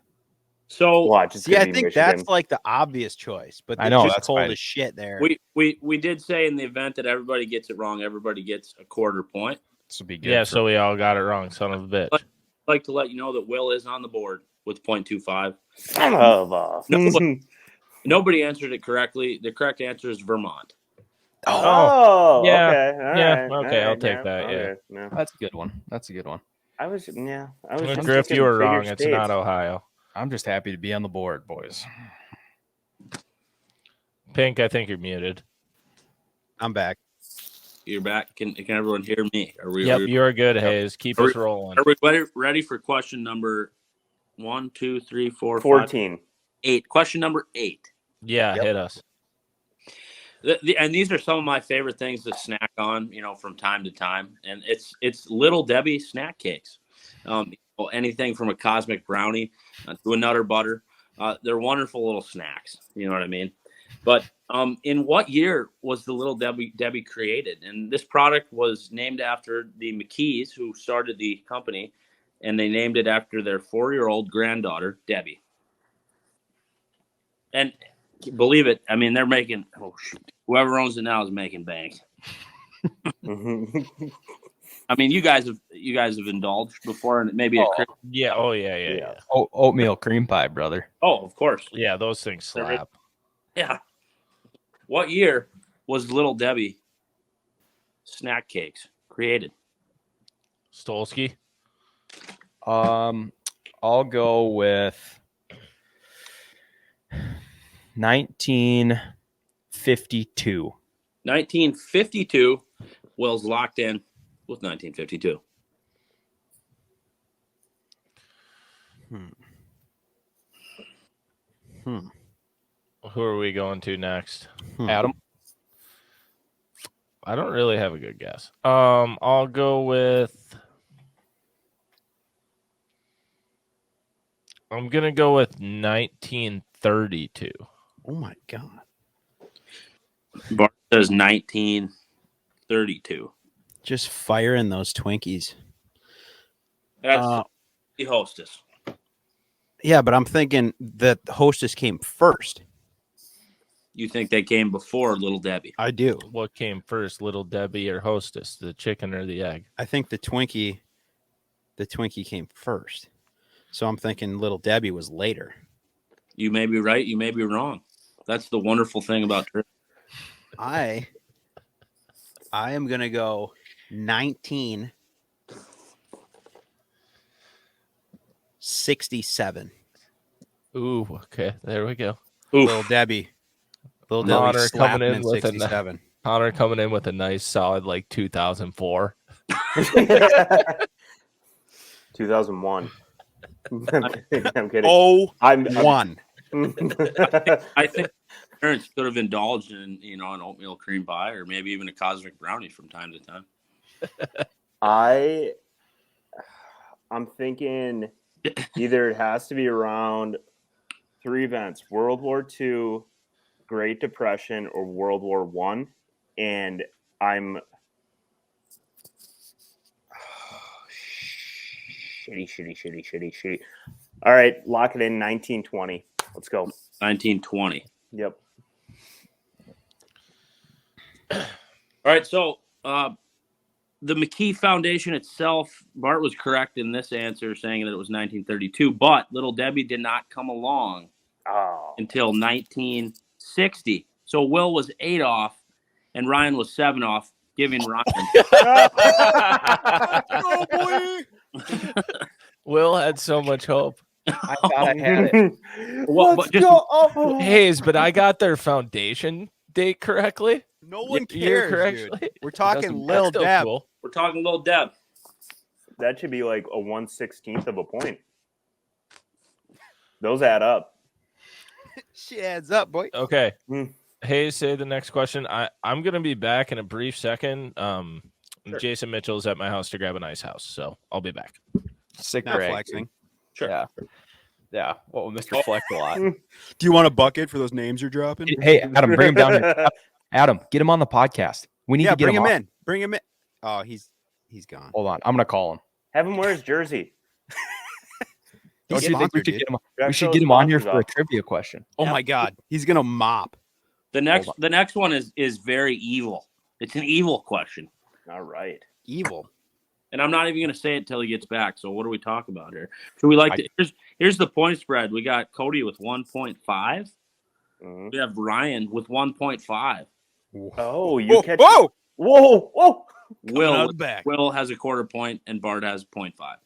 So Watch, it's See, gonna I be think Michigan. that's like the obvious choice, but I it's know, just that's cold right. as shit there. we did say in the event that everybody gets it wrong, everybody gets a quarter point. This would be good. Yeah, for- so we all got it wrong, son of a bitch. I'd like to let you know that Will is on the board with 0.25. Son of a- Nobody answered it correctly. The correct answer is Vermont. Oh, Yeah. okay. All Yeah, right, okay, all I'll right, take that, yeah. Okay, no. That's a good one. That's a good one. I was just Griff, thinking you were bigger wrong. It's states. not Ohio. I'm just happy to be on the board, boys. Pink, I think you're muted. I'm back. You're back. Can everyone hear me? Are we? Yep, you're good, Hayes. Keep Are us rolling. Are we ready for question number 1, 2, 3, 4, 5, 14. 8? Question number 8. Yeah, hit us. And these are some of my favorite things to snack on, from time to time. And it's Little Debbie snack cakes. Anything from a cosmic brownie to a Nutter Butter. They're wonderful little snacks. You know what I mean? But in what year was the Little Debbie created? And this product was named after the McKees, who started the company, and they named it after their 4-year-old granddaughter, Debbie. And believe it, I mean, they're making whoever owns it now is making bank. I mean, you guys have indulged before, and maybe Yeah. Oh yeah. Oatmeal cream pie, brother. Oh, of course. Yeah, those things slap. Yeah. What year was Little Debbie snack cakes created? Stolski. I'll go with 1952. 1952. Will's locked in with 1952. Who are we going to next? Adam? I don't really have a good guess. I'll go with. I'm gonna go with 1932. Oh my god. Bart says 1932. Just firing those Twinkies. That's the Hostess. Yeah, but I'm thinking that the Hostess came first. You think they came before Little Debbie? I do. What came first, Little Debbie or Hostess? The chicken or the egg? I think the Twinkie came first. So I'm thinking Little Debbie was later. You may be right. You may be wrong. That's the wonderful thing about trivia. I am gonna go 1967. Ooh, okay, there we go. Oof. Little Debbie Hahner slapped coming him in with 67. Hahner coming in with a nice solid 2004. 2001. I'm kidding. Oh, I'm one. I think parents could have indulged in, an oatmeal cream pie or maybe even a cosmic brownie from time to time. I'm thinking either it has to be around 3 events: World War II, Great Depression, or World War I. And I'm shitty. All right, lock it in. 1920. Let's go. 1920. Yep. All right, so the McKee Foundation itself, Bart was correct in this answer, saying that it was 1932, but Little Debbie did not come along until 1960. So Will was 8 off, and Ryan was 7 off, giving Ryan. Oh boy! Will had so much hope. I thought I had it. Well, Let's but just- go. Hayes, but I got their foundation date correctly. No one Year cares, correctly. dude. We're talking That's Lil still Deb. cool. We're talking Little Deb. That should be like a 1/16 of a point. Those add up. She adds up, boy. Okay. Mm. Hayes, say the next question. I'm gonna be back in a brief second. Sure. Jason Mitchell's at my house to grab an ice house, so I'll be back. Sick Not brag. flexing. Sure. Yeah. Yeah. Well, Mr. Flex a lot. Do you want a bucket for those names you're dropping? Hey, Adam, bring him down here. Adam, get him on the podcast. We need to get bring him off. in. Bring him in. Oh, he's gone. Hold on. I'm going to call him. Have him wear his jersey. Don't He's you think we sponsored, should dude. get him? Gotta We should show get his him on here sponsors for a off. trivia question. Oh my God, he's gonna mop. The next one is very evil. It's an evil question. All right. Evil. And I'm not even going to say it till he gets back. So what do we talk about here? Should we here's the point spread. We got Cody with 1.5. Mhm. We have Ryan with 1.5. Oh, you Whoa, catch. whoa! Whoa! Coming out of the back. Will has a 0.25 point and Bart has 0.5.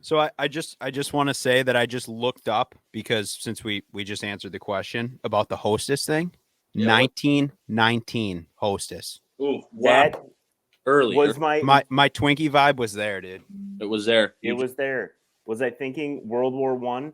So I just want to say that I just looked up because since we just answered the question about the hostess thing, Yeah, 1919 hostess. Ooh, That wow. Early. was my. My Twinkie vibe was there, dude. It was there. It was there. Was I thinking World War One?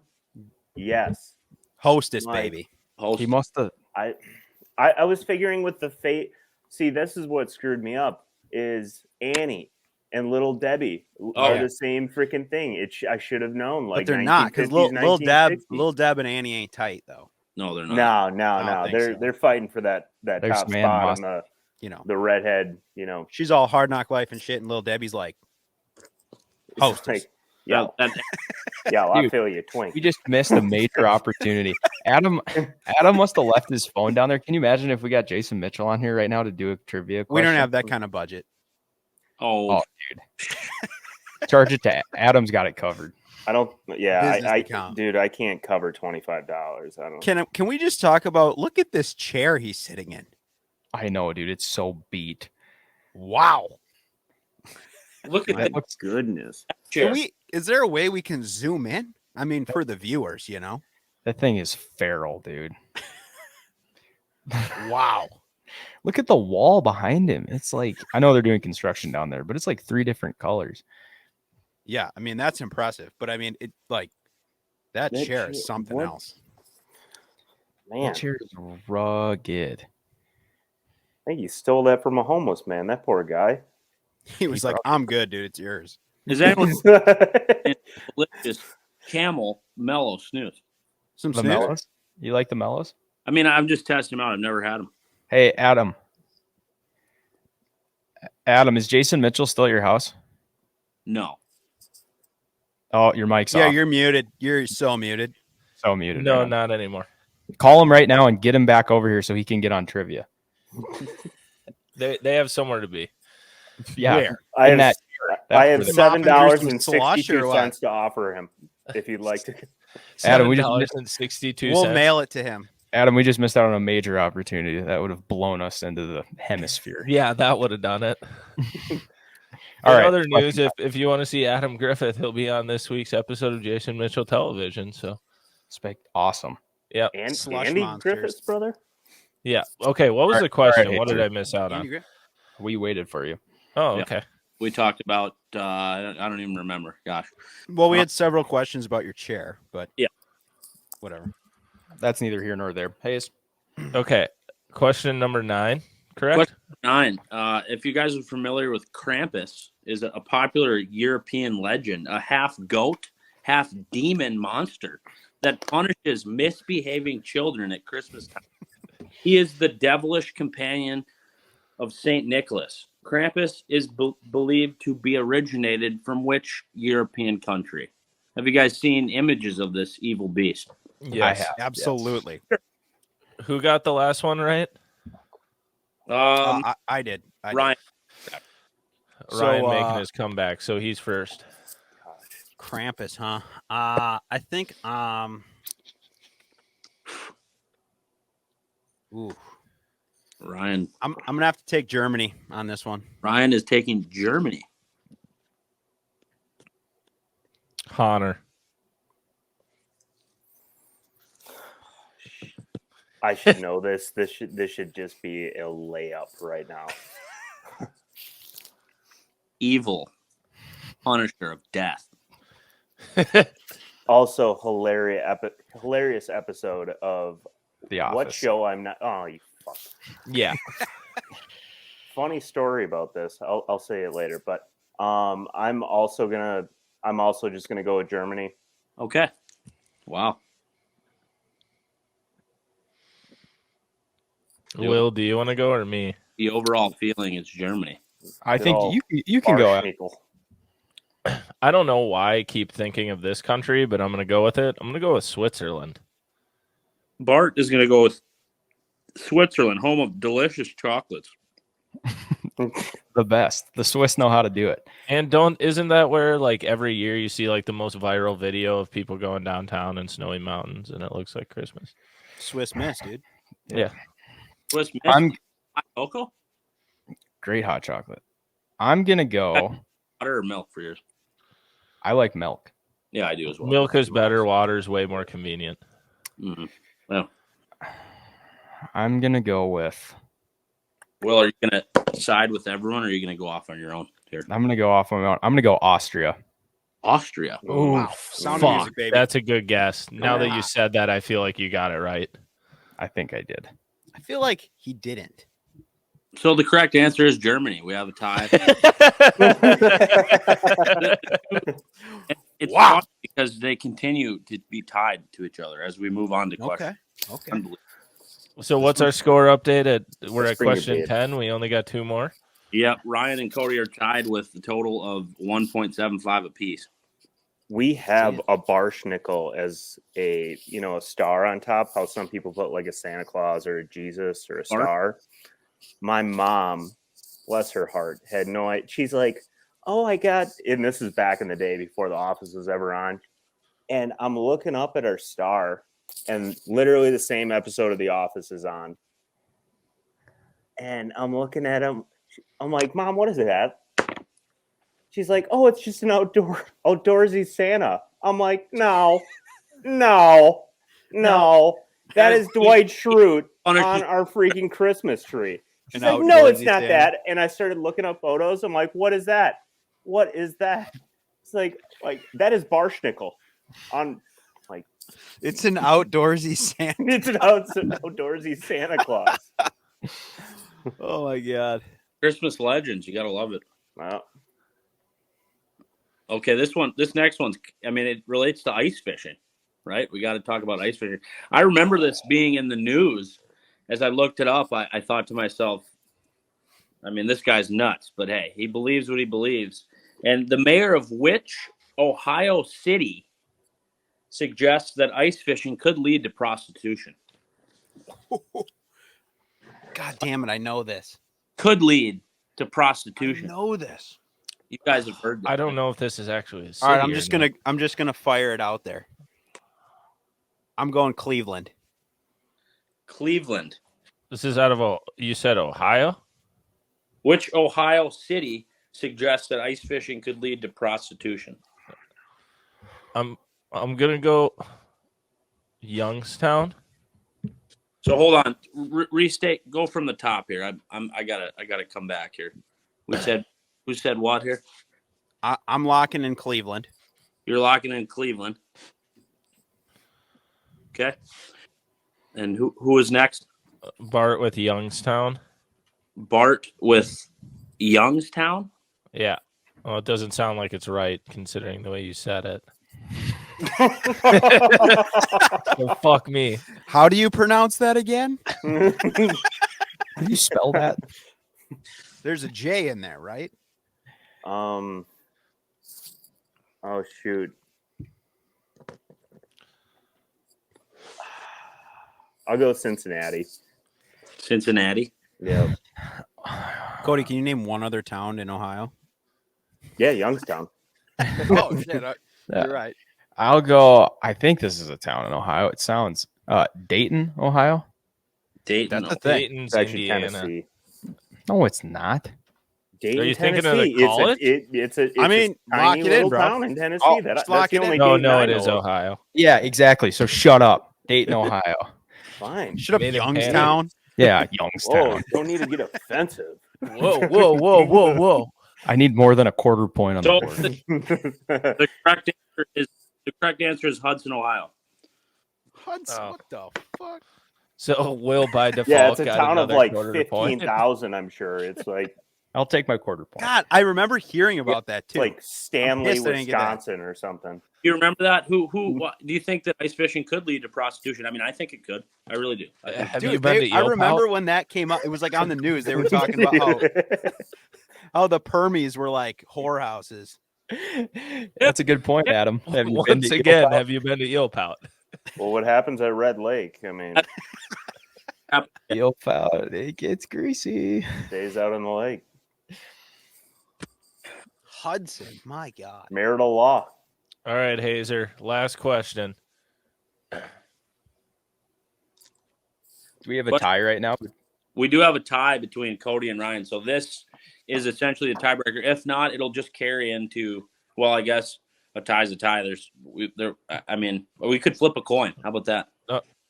Yes. Hostess, My- baby. Host. He must have. I was figuring with the fate. See, this is what screwed me up. Is Annie and Little Debbie are yeah. the same freaking thing? I should have known. Like But they're not because 1950s, Lil 1960s. Deb and Annie ain't tight though. No, they're not. No. don't think so. They're fighting for that They're top some spot animos- on the You know, redhead. she's all hard knock life and shit, and Lil Debbie's like It's hostess. like, yeah, That- I Dude, feel you, twink. We just missed a major opportunity. Adam must have left his phone down there. Can you imagine if we got Jason Mitchell on here right now to do a trivia question? We don't have that kind of budget. Oh, Charge it to Adam's got it covered. I don't. Yeah, Business I account. dude, I can't cover $25. I don't. Can we just talk about? Look at this chair he's sitting in. I know, dude. It's so beat. Wow. look at My that looks- goodness. chair. Is there a way we can zoom in? I mean, for the viewers, you know. That thing is feral, dude. Wow. Look at the wall behind him. It's like, I know they're doing construction down there, but it's like 3 different colors. Yeah, I mean that's impressive, but I mean it like that That chair chair- is something what? else. Man, That chair is rugged. I think you stole that from a homeless man. That poor guy. He was like, "I'm good, dude. It's yours." Is anyone delicious camel mellow snooze? Some The snooze? mellows? You like the mellows? I mean, I'm just testing them out. I've never had them. Hey, Adam. Adam, is Jason Mitchell still at your house? No. Oh, your mic's Yeah, off. you're muted. You're so muted. So muted. No, right now. not anymore. Call him right now and get him back over here so he can get on trivia. They have somewhere to be. Yeah. Where? I in have, that- I have that's where the- $7.62 to offer him if you'd like to. Adam, we just $7.62. We'll mail it to him. Adam, we just missed out on a major opportunity that would have blown us into the hemisphere. Yeah, that would have done it. All In right. other news, if you want to see Adam Griffith, he'll be on this week's episode of Jason Mitchell Television. So, Awesome. yeah. And Slush Andy monsters. Griffith's brother? Yeah. Okay. What was All the right, question? all right, What did Andrew. I miss out Andy on? Griffith. We waited for you. Oh, Yeah. okay. We talked about, I don't even remember. Gosh. Well, we had several questions about your chair, but Yeah. whatever. That's neither here nor there. Hayes. Okay. Question number 9, correct? 9. If you guys are familiar with Krampus, is a popular European legend, a half goat, half demon monster that punishes misbehaving children at Christmas time. He is the devilish companion of Saint Nicholas. Krampus is believed to be originated from which European country? Have you guys seen images of this evil beast? Yes. have. Absolutely. Who got the last one right? I did. I did. Ryan. So, Ryan making his comeback, so he's first. Krampus, huh? I think ooh, Ryan. I'm gonna have to take Germany on this one. Ryan is taking Germany. Hahner. I should know this. This should just be a layup right now. Evil. Punisher of death. Also, hilarious episode of The Office. what show I'm not. Oh, you fuck. Yeah. Funny story about this. I'll say it later, but I'm also just gonna go with Germany. Okay. Wow. Will, do you want to go or me? The overall feeling is Germany. I think Bill you can go. Barschnickel. I don't know why I keep thinking of this country, but I'm going to go with it. I'm going to go with Switzerland. Bart is going to go with Switzerland, home of delicious chocolates. The best. The Swiss know how to do it. And isn't that where like every year you see like the most viral video of people going downtown in snowy mountains and it looks like Christmas? Swiss Miss, dude. Yeah. Swiss Miss, I'm hot cocoa, great hot chocolate. I'm gonna go. water or milk for yours? I like milk. Yeah, I do as well. Milk is better. Water is way more convenient. Mm-hmm. Well, I'm gonna go with. Will, are you going to side with everyone, or are you going to go off on your own here? I'm gonna go off on my own. I'm gonna go Austria. Austria. Ooh, Wow. Sound of fuck. music, baby. That's a good guess. Now that Yeah. you said that, I feel like you got it right. I think I did. I feel like he didn't. So the correct answer is Germany. We have a tie. It's Wow. funny because they continue to be tied to each other as we move on to questions. Okay. Unbelievable. So what's our score update? We're Let's at bring your question bid. 10. We only got 2 more. Yep, Ryan and Cody are tied with a total of 1.75 apiece. We have a Barschnickel as a star on top. How some people put like a Santa Claus or a Jesus or a Bart? star. My mom bless her heart, had no idea. She's like, oh, I got, and this is back in the day before The Office was ever on. And I'm looking up at our star, and literally the same episode of The Office is on. And I'm looking at him. I'm like, Mom, what is that? She's like, oh, it's just an outdoorsy Santa. I'm like, no. That is Dwight Schrute on our freaking Christmas tree. She's like, no, it's not that. And I started looking up photos. I'm like, what is that? What is that? It's like that is Barschnickel on like. It's an outdoorsy Santa. It's an outdoorsy Santa Claus. Oh my God. Christmas legends. You got to love it. Wow. Okay, this next one's, I mean, it relates to ice fishing, right? We got to talk about ice fishing. I remember this being in the news. As I looked it up, I thought to myself, I mean, this guy's nuts, but hey, he believes what he believes. And the mayor of which Ohio city suggests that ice fishing could lead to prostitution? God damn it, I know this. Could lead to I prostitution. know this. You guys have heard that. I don't know if this is actually a city. All right, or I'm just gonna fire it out there. I'm going Cleveland. Cleveland. This is out of you said Ohio? Which Ohio city suggests that ice fishing could lead to prostitution? I'm gonna go Youngstown. So hold on, restate. Go from the top here. I gotta come back here. Who said what here? I'm locking in Cleveland. You're locking in Cleveland. Okay. And who is next? Bart with Youngstown. Bart with Youngstown. Yeah. Well, it doesn't sound like it's right considering the way you said it. So fuck me. How do you pronounce that again? How do you spell that? There's a J in there, right? Oh shoot. I'll go Cincinnati. Cincinnati. Yeah. Cody, can you name one other town in Ohio? Yeah, Youngstown. Oh shit! You're right. I'll go. I think this is a town in Ohio. It sounds Dayton, Ohio. Dayton. That's the thing. Dayton's It's actually Indiana. Tennessee. No, it's not. Dayton, Are you Tennessee. thinking of the college? It's a I mean, tiny lock it in, little bro. town in Tennessee. Oh, That's just lock the it in. only No, Dayton no, I it is know of. Ohio. Yeah, exactly. So shut up, Dayton, Ohio. Fine. Shut up, Made him Youngstown. Yeah, Youngstown. Whoa, don't need to get offensive. Whoa. I need more than a quarter point on the So board. the correct answer is Hudson, Ohio. Hudson, Oh. what the fuck? So Will by default Yeah, it's a got town of another like quarter point. 15,000, I'm sure. It's like I'll take my quarter point. God, I remember hearing about that too. like Stanley, pissed I didn't get that. Wisconsin or something. You remember that? What, do you think that ice fishing could lead to prostitution? I mean, I think it could. I really do. I think Have Dude, you been to I Yelp remember when that came up. It was like on the news. They were talking about how the Permies were like whorehouses. That's a good point, Adam. Have you been Once to again, Yelp? have you been to Yelpout? Well, what happens at Red Lake? I mean, Yelp out. It gets greasy. stays out in the lake. Hudson, my God. Marital law. All right, Hazer. Last question. Do we have a What? tie right now? we do have a tie between Cody and Ryan. So this is essentially the tiebreaker. If not, it'll just carry into, well, I guess a tie's a tie. I mean, we could flip a coin. How about that?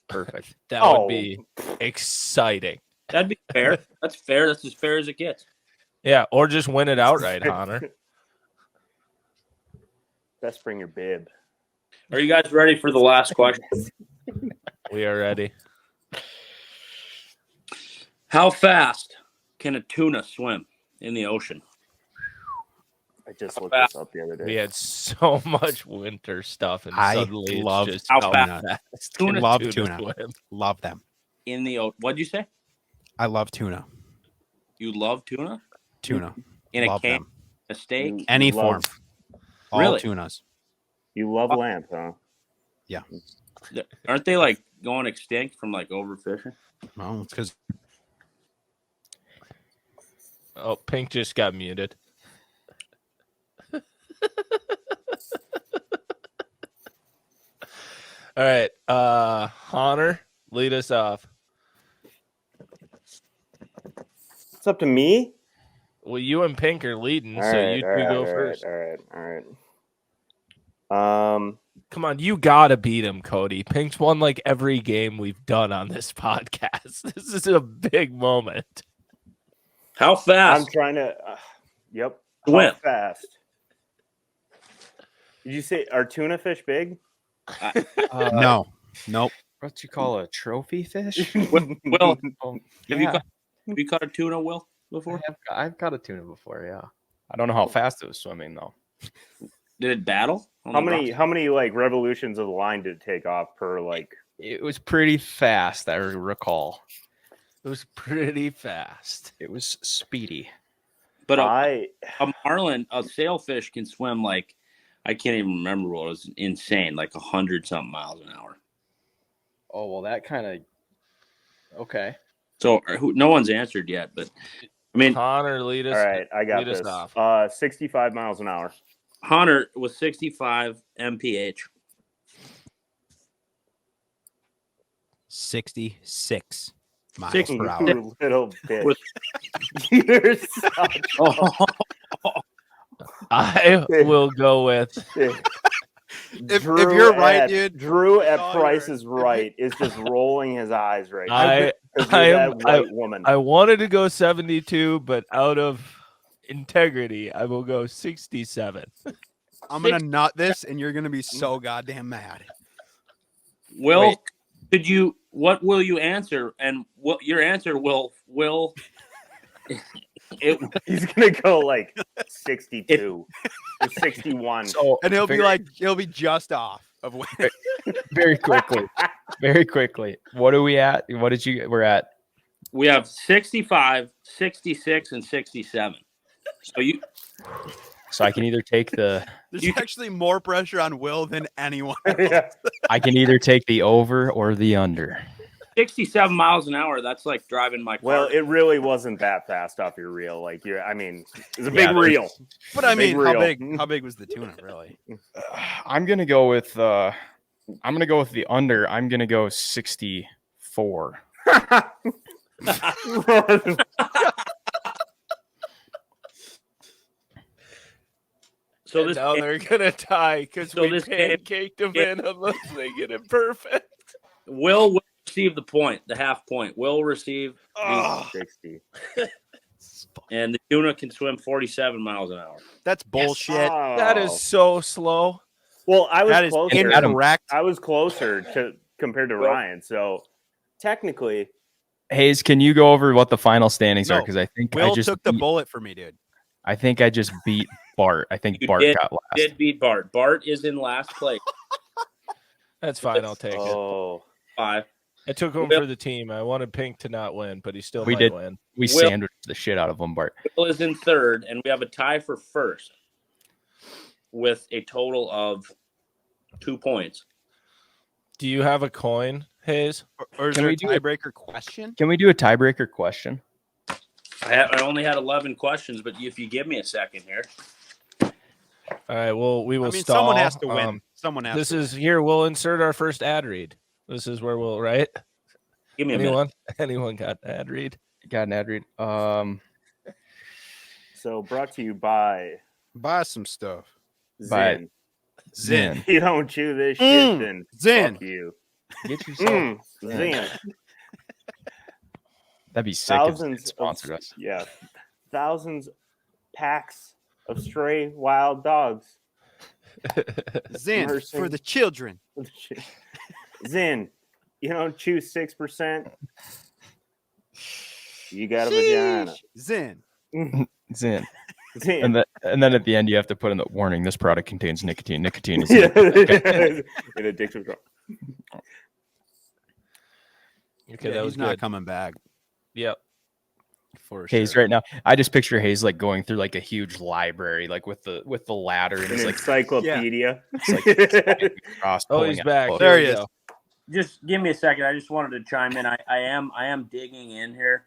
Perfect. That would be exciting. That'd be fair. That's fair. That's as fair as it gets. Yeah, or just win it outright, Hahner. Best bring your bib. Are you guys ready for the last question? We are ready. How fast can a tuna swim in the ocean? I just looked this up the other We day. had so much winter stuff, and I suddenly love it's just how how fast fast tuna. can Love tuna tuna. swim. Love them. In the ocean. What'd you say? I love tuna. You love tuna? Tuna. In a Love can? them. A steak? Any love- form. All Really? tunas. You love lamb, huh? Aren't they like going extinct from like overfishing? Well, it's because Oh, Pink just got muted. All right. Hahner, lead us off. It's up to me. Well, you and Pink are leading, All so right, you two go first. All right. Come on, you gotta beat him, Cody. Pink's won like every game we've done on this podcast. This is a big moment. How I'm fast? trying to. Yep. Win. How fast? Did you say are tuna fish big? No. Nope. What you call a trophy fish? Will, Oh, have you caught a tuna, Will, before? I've caught a tuna before. Yeah. I don't know how fast it was swimming though. Did it battle? How many like revolutions of the line did it take off per like? It was pretty fast. I recall. It was pretty fast. It was speedy. But a marlin, a sailfish can swim like, I can't even remember what it was, insane, like 100-something miles an hour. Oh well, that kind of okay. So no one's answered yet, but I mean, Hahner, lead us. All right, I got lead us this. off. 65 miles an hour. Hahner was 65 mph. 66 miles 60 per hour. You little bitch. With- You're such I will go with. If you're right, dude. Drew at Oh, Price you're- is Right is just rolling his eyes right now. I 'Cause you're that am- white woman. I wanted to go 72, but out of integrity, I will go 67. I'm gonna nut this, and you're gonna be so goddamn mad. Will, Wait. what will you answer? And what your answer will He's gonna go like 62 or 61. So And he'll be just off of what. very quickly. What are we at? We're at? we have 65, 66, and 67. So I can either take the There's actually more pressure on Will than anyone. Yeah. I can either take the over or the under. 67 miles an hour. That's like driving my car. Well, it really wasn't that fast off your reel. Like I mean, it's a Yeah, big reel. But I Big mean, how reel. big was the tuna really? I'm gonna go with the under. I'm gonna go 64. So And this now they're gonna tie because So we this game- pancaked them in unless they get it perfect. Will receive the point, the half point. Will receive, Oh, 60. and the tuna can swim 47 miles an hour. That's bullshit. that is so slow. Well, I was That is closer. incorrect. I was closer to compared to Well- Ryan. So technically, Hayes, can you go over what the final standings are? No. Because I think Will I just took the beat, bullet for me, dude. I think I just beat Bart. I think You Bart did. got last. Did beat Bart. Bart is in last place. That's fine. I'll take it. oh, 5. I took him Will- for the team. I wanted Pink to not win, but he still We might did. win. We Will- sandwiched the shit out of him, Bart. Will is in third, and we have a tie for first with a total of 2 points. Do you have a coin, Hayes? Or is Can there we a do it? tiebreaker question? Can we do a tiebreaker question? I only had 11 questions, but if you give me a second here. All right. Well, we will I mean, stall. someone has to win. Someone has This to. is here. We'll insert our first ad read. This is where we'll right. Give me a minute. Anyone got an ad read? Got an ad read. so brought to you by Buy some stuff. By- Zin. Zin. You don't chew this shit, then Zin. fuck you. Get yourself. Zin. That'd be sick. Thousands If sponsored us. Yeah, thousands packs of stray wild dogs. Zin Nursing. for the children. Zin, you don't chew 6%. You got a vagina. Zin. Zin. Zin. And then at the end you have to put in the warning. This product contains nicotine. Nicotine is Yeah. An addiction drug. Okay, Yeah, that was he's not good. coming back Yep. for Hayes sure. right now. I just picture Hayes like going through like a huge library, like with the ladder and An he's like encyclopedia. cross Oh, pulling he's out back. books. There Here he we is. go. Just give me a second. I just wanted to chime in. I am digging in here.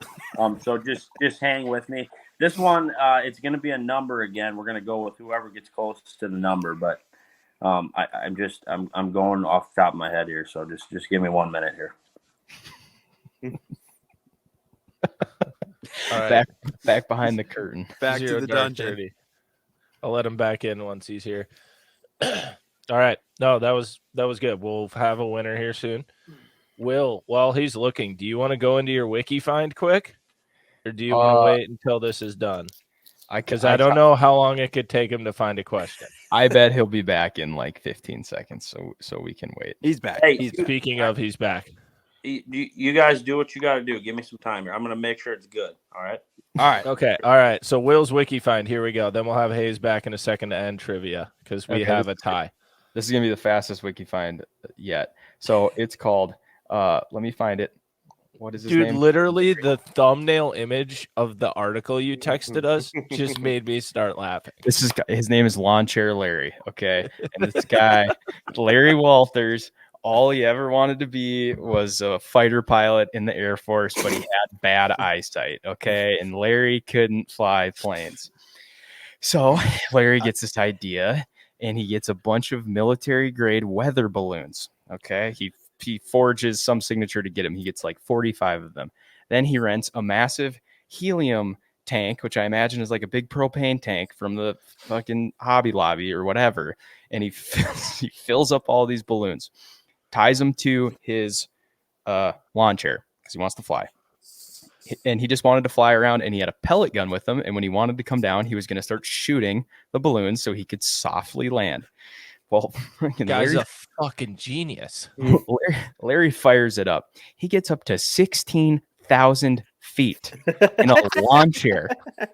So just hang with me. This one, it's going to be a number again. We're going to go with whoever gets closest to the number, but I'm going off the top of my head here, so just give me 1 minute here. All right. Back behind the curtain. Back Zero to the dark dungeon. 30. I'll let him back in once he's here. All right. No, that was good. We'll have a winner here soon. Will, while he's looking, do you want to go into your wiki find quick? Or do you want to wait until this is done? Because I don't know how long it could take him to find a question. I bet he'll be back in like 15 seconds, so we can wait. He's back. Hey, He's back. Speaking of, he's back. You guys do what you got to do. Give me some time here. I'm going to make sure it's good. All right. All right. Okay. All right. So Will's wiki find. Here we go. Then we'll have Hayes back in a second to end trivia because we have a tie. This is gonna be the fastest wiki find yet. So it's called. Let me find it. What is his name? Literally the thumbnail image of the article you texted us just made me start laughing. His name is Lawn Chair Larry. Okay, and this guy, Larry Walters, all he ever wanted to be was a fighter pilot in the Air Force, but he had bad eyesight. Okay, and Larry couldn't fly planes. So Larry gets this idea, and he gets a bunch of military grade weather balloons. Okay, he forges some signature to get him. He gets like 45 of them. Then he rents a massive helium tank, which I imagine is like a big propane tank from the fucking Hobby Lobby or whatever. And he fills up all these balloons, ties them to his lawn chair because he wants to fly. And he just wanted to fly around, and he had a pellet gun with him. And when he wanted to come down, he was going to start shooting the balloons so he could softly land. Well, Guy's a fucking genius. Larry fires it up. He gets up to 16,000 feet in a lawn chair.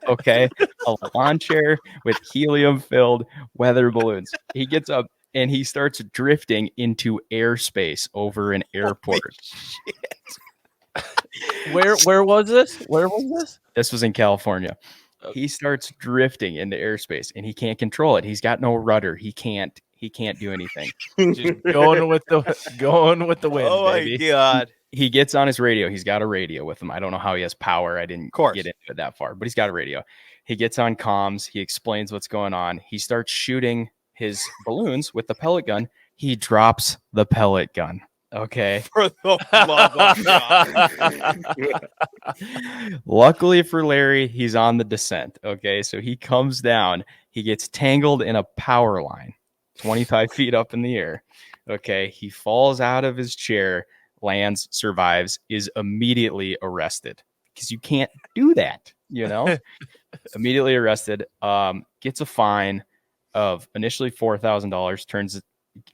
Okay, a lawn chair with helium-filled weather balloons. He gets up and he starts drifting into airspace over an airport. Where was this? Where was this? This was in California. He starts drifting into airspace and he can't control it. He's got no rudder. He can't do anything. Just going with the wind, Oh baby. my God. He gets on his radio. He's got a radio with him. I don't know how he has power. I didn't get into it that far, but he's got a radio. He gets on comms. He explains what's going on. He starts shooting his balloons with the pellet gun. He drops the pellet gun. Okay. For the love of God. Luckily for Larry, he's on the descent. Okay. So he comes down. He gets tangled in a power line 25 feet up in the air. Okay. He falls out of his chair, lands, survives, is immediately arrested because you can't do that, you know? Immediately arrested, gets a fine of initially $4,000,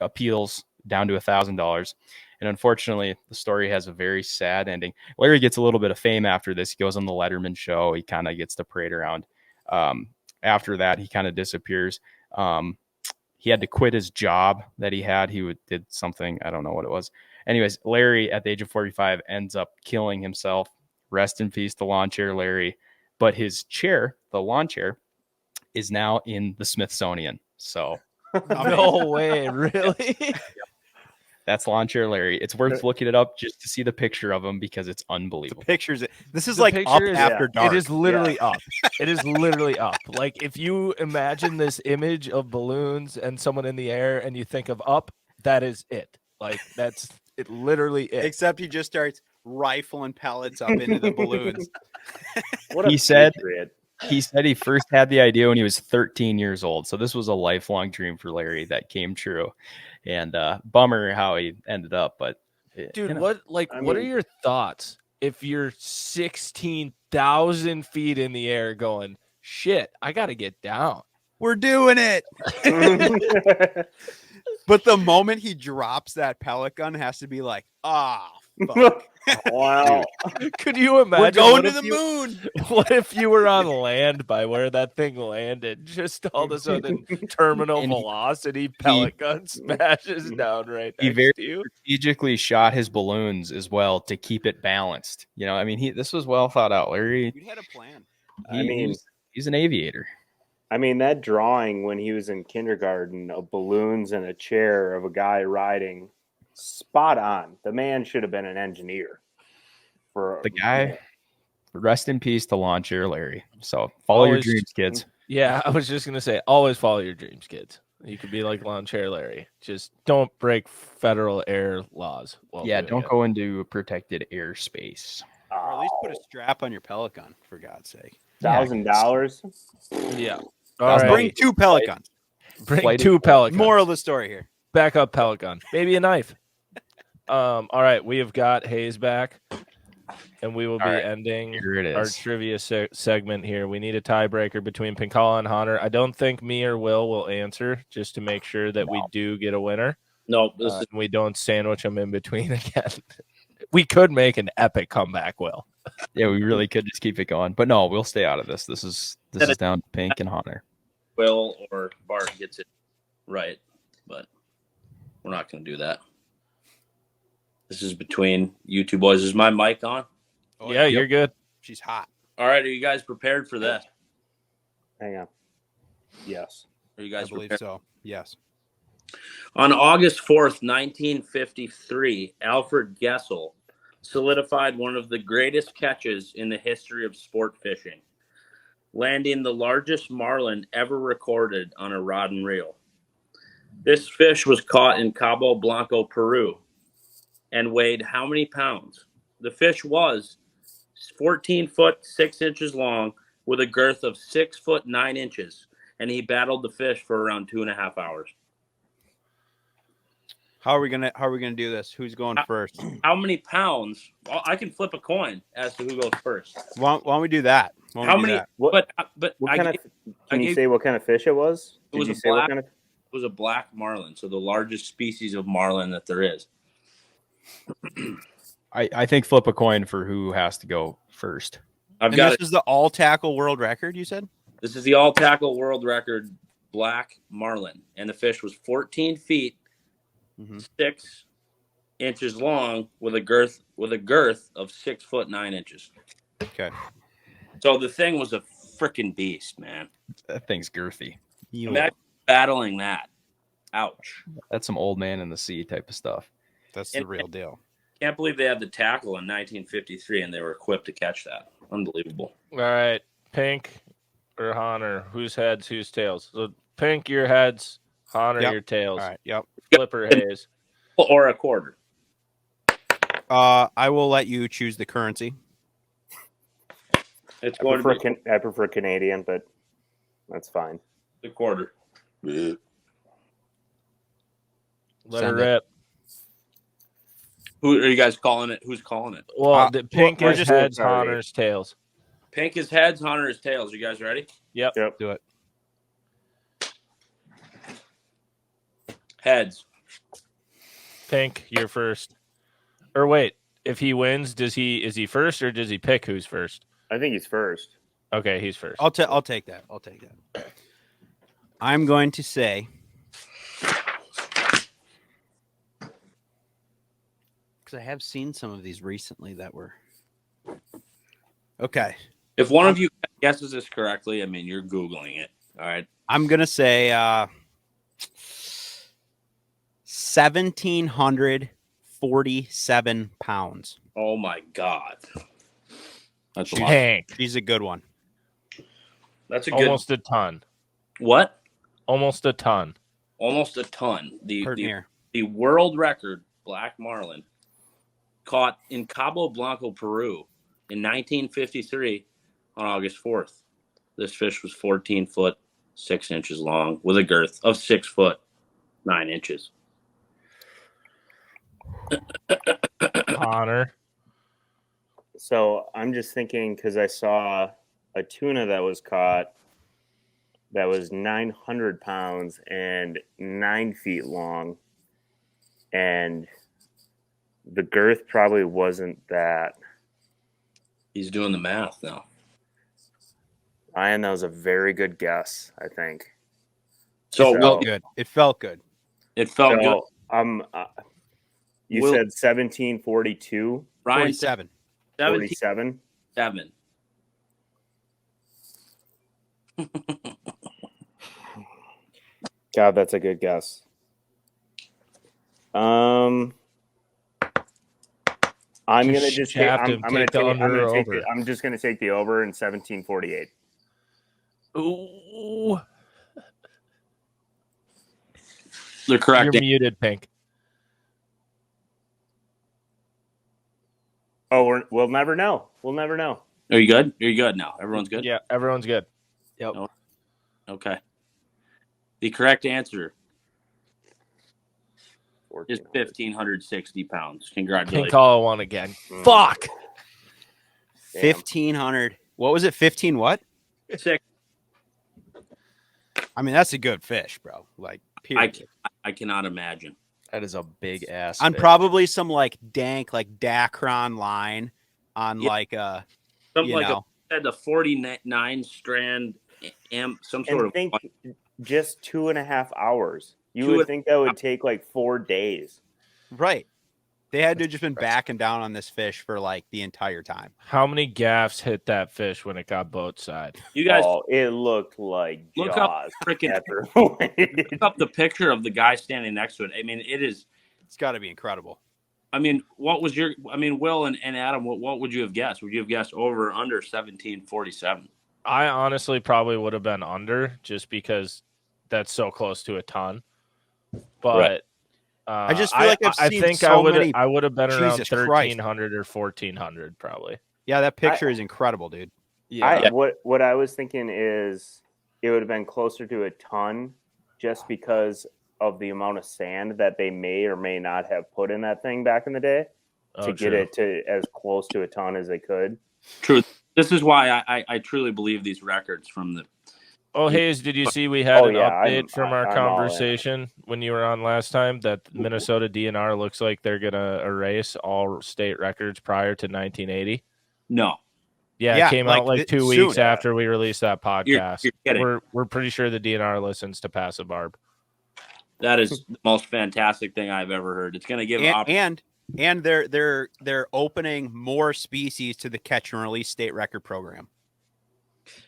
appeals down to $1,000. And unfortunately, the story has a very sad ending. Larry gets a little bit of fame after this. He goes on the Letterman show. He kind of gets to parade around. After that, he kind of disappears. He had to quit his job that he had. He did something. I don't know what it was. Anyways, Larry, at the age of 45, ends up killing himself. Rest in peace, the lawn chair Larry. But his chair, the lawn chair, is now in the Smithsonian. So No way, really? that's Lawn Chair Larry. It's worth looking it up just to see the picture of him because it's unbelievable. Pictures. This is The like up picture is- after dark. It is literally up. It is literally up. Like if you imagine this image of balloons and someone in the air and you think of up, that is it. Like that's it literally is. Except he just starts rifling pellets up into the balloons. What a He said- patriot. He said he first had the idea when he was 13 years old. So this was a lifelong dream for Larry that came true. And bummer how he ended up. But Dude, what are your thoughts if you're 16,000 feet in the air going, shit, I got to get down. We're doing it. But the moment he drops that pellet gun has to be like, fuck. Wow. Could you imagine? We're going what to if the you- moon. What if you were on land by where that thing landed? Just all of a sudden, terminal And he- velocity pellet gun smashes down right he next very- to you. strategically shot his balloons as well to keep it balanced. You know, I mean, this was well thought out. Larry, You had a plan. he's an aviator. I mean, that drawing when he was in kindergarten of balloons and a chair of a guy riding, spot on. The man should have been an engineer. For The guy rest in peace to Lawn Chair Larry. So follow your Always- dreams, kids. Yeah, I was just gonna say, always follow your dreams, kids. You could be like Lawn Chair Larry. Just don't break federal air laws. While Yeah, doing don't it. go into protected airspace. Or at least put a strap on your pellet gun, for God's sake. $1,000. Yeah. All Let's right. bring 2 pellet guns. Bring Flight 2 pellet guns. Moral of the story here. Back up pellet gun. Maybe a knife. All right, we have got Hayes back, and we will be All right, ending here it our is. trivia segment here. We need a tiebreaker between Pinkalla and Hahner. I don't think me or will answer, just to make sure that we do get a winner. No, this is And we don't sandwich them in between again. We could make an epic comeback, Will. Yeah, we really could just keep it going. But no, we'll stay out of this. This is down to Pink and Hahner. Will or Bart gets it right, but we're not going to do that. This is between you two boys. Is my mic on? Oh, Yeah, you're good. She's hot. All right. Are you guys prepared for this? Hang on. Yes. Are you I guys believe prepared? so. Yes. On August 4th, 1953, Alfred Gessel solidified one of the greatest catches in the history of sport fishing, landing the largest marlin ever recorded on a rod and reel. This fish was caught in Cabo Blanco, Peru, and weighed how many pounds? The fish was 14 foot 6 inches long with a girth of 6 foot 9 inches, and he battled the fish for around 2.5 hours. How are we gonna do this? Who's going first? How many pounds? Well, I can flip a coin as to who goes first. Why don't we do that? Why don't How we do many? that? What? But What I kind gave, of? Can you gave- say what kind of fish it was? It was Did you a say what black- kind of? it was a black marlin, so the largest species of marlin that there is. I think flip a coin for who has to go first. I've And got this it. is the all tackle world record, you said? This is the all tackle world record black marlin, and the fish was 14 feet Mhm. 6 inches long with a girth of 6 foot 9 inches. Okay. So the thing was a freaking beast, man. That thing's girthy. Imagine battling that. Ouch. That's some old man in the sea type of stuff. That's the real deal. Can't believe they had the tackle in 1953 and they were equipped to catch that. Unbelievable. All right, Pink or Hahner, whose heads, whose tails? So Pink, your heads, Hahner, Yep. your tails. All right. Yep. Flipper Hayes. Or a quarter. I will let you choose the currency. It's I going to prefer, be I prefer Canadian, but that's fine. the quarter. Let Send her it. rip. Who are you guys calling it? Who's calling it? Well, the Pink we're is just- heads, sorry. Hahner's tails. Pink is heads, Hunter is tails. You guys ready? Yep. Yep. Do it. Heads. Pink, you're first. Or wait, if he wins, is he first or does he pick who's first? I think he's first. Okay, he's first. I'll take that. I'll take that. I'm going to say because I have seen some of these recently that were okay. If one of you guesses this correctly, I mean, you're Googling it. All right. I'm gonna say 1,747 pounds. Oh, my God. That's a lot. Pink. She's a good one. That's a good. Almost a ton. What? Almost a ton. Almost a ton. Heard me here. The world record black marlin caught in Cabo Blanco, Peru in 1953 on August 4th. This fish was 14 foot 6 inches long with a girth of 6 foot 9 inches. Hahner. So I'm just thinking because I saw a tuna that was caught that was 900 pounds and 9 feet long, and the girth probably wasn't that. He's doing the math now. Ryan, that was a very good guess, I think. So, So- well, Good. It felt good. it felt good. So you Will- said 1742, Ryan 47. 47. 77. God, that's a good guess. I'm Just gonna just shaft him, I'm gonna take the under or over. I'm just gonna take the over in 1748. Ooh, The correct you're muted, Pink. Oh, we'll never know. We'll never know. Are you good? Are you good now? Everyone's good? Yeah, everyone's good. Yep. No. Okay. The correct answer is 1,560 pounds. Congratulations. Pinkalla won again. Mm. Fuck. Damn. 1,500. What was it? 15 what? 6. I mean, that's a good fish, bro. Like, period. I cannot imagine. That is a big ass. On fish. probably some like dank, like Dacron line on Yeah. like Something you like know. said the 49 strand some sort And of think just 2.5 hours. You Two would and- think that would take like 4 days. Right. They had to have just been backing down on this fish for like the entire time. How many gaffs hit that fish when it got boat side? you guys Oh, it looked like look up Jaws. freaking After look up the picture of the guy standing next to it. I mean, it is. It's got to be incredible. I mean, what was your? I mean, Will and Adam, what would you have guessed? Would you have guessed over or under 1747? I honestly probably would have been under, just because that's so close to a ton. But Right. I just feel like I seen think so many. I would have been around Jesus Christ. 1,300 or 1,400 probably. Yeah, that picture is incredible, dude. Yeah. What I was thinking is it would have been closer to a ton, just because of the amount of sand that they may or may not have put in that thing back in the day to get it to as close to a ton as they could. True. This is why I truly believe these records from the. Oh, Hayes, did you see we had an yeah, update from our I'm all in. conversation when you were on last time that Minnesota DNR looks like they're going to erase all state records prior to 1980? No, Yeah, Yeah, it came out like 2 soon. weeks after we released that podcast. You're kidding. We're pretty sure the DNR listens to Pass a Barb. That is the most fantastic thing I've ever heard. It's going to give And they're opening more species to the catch and release state record program.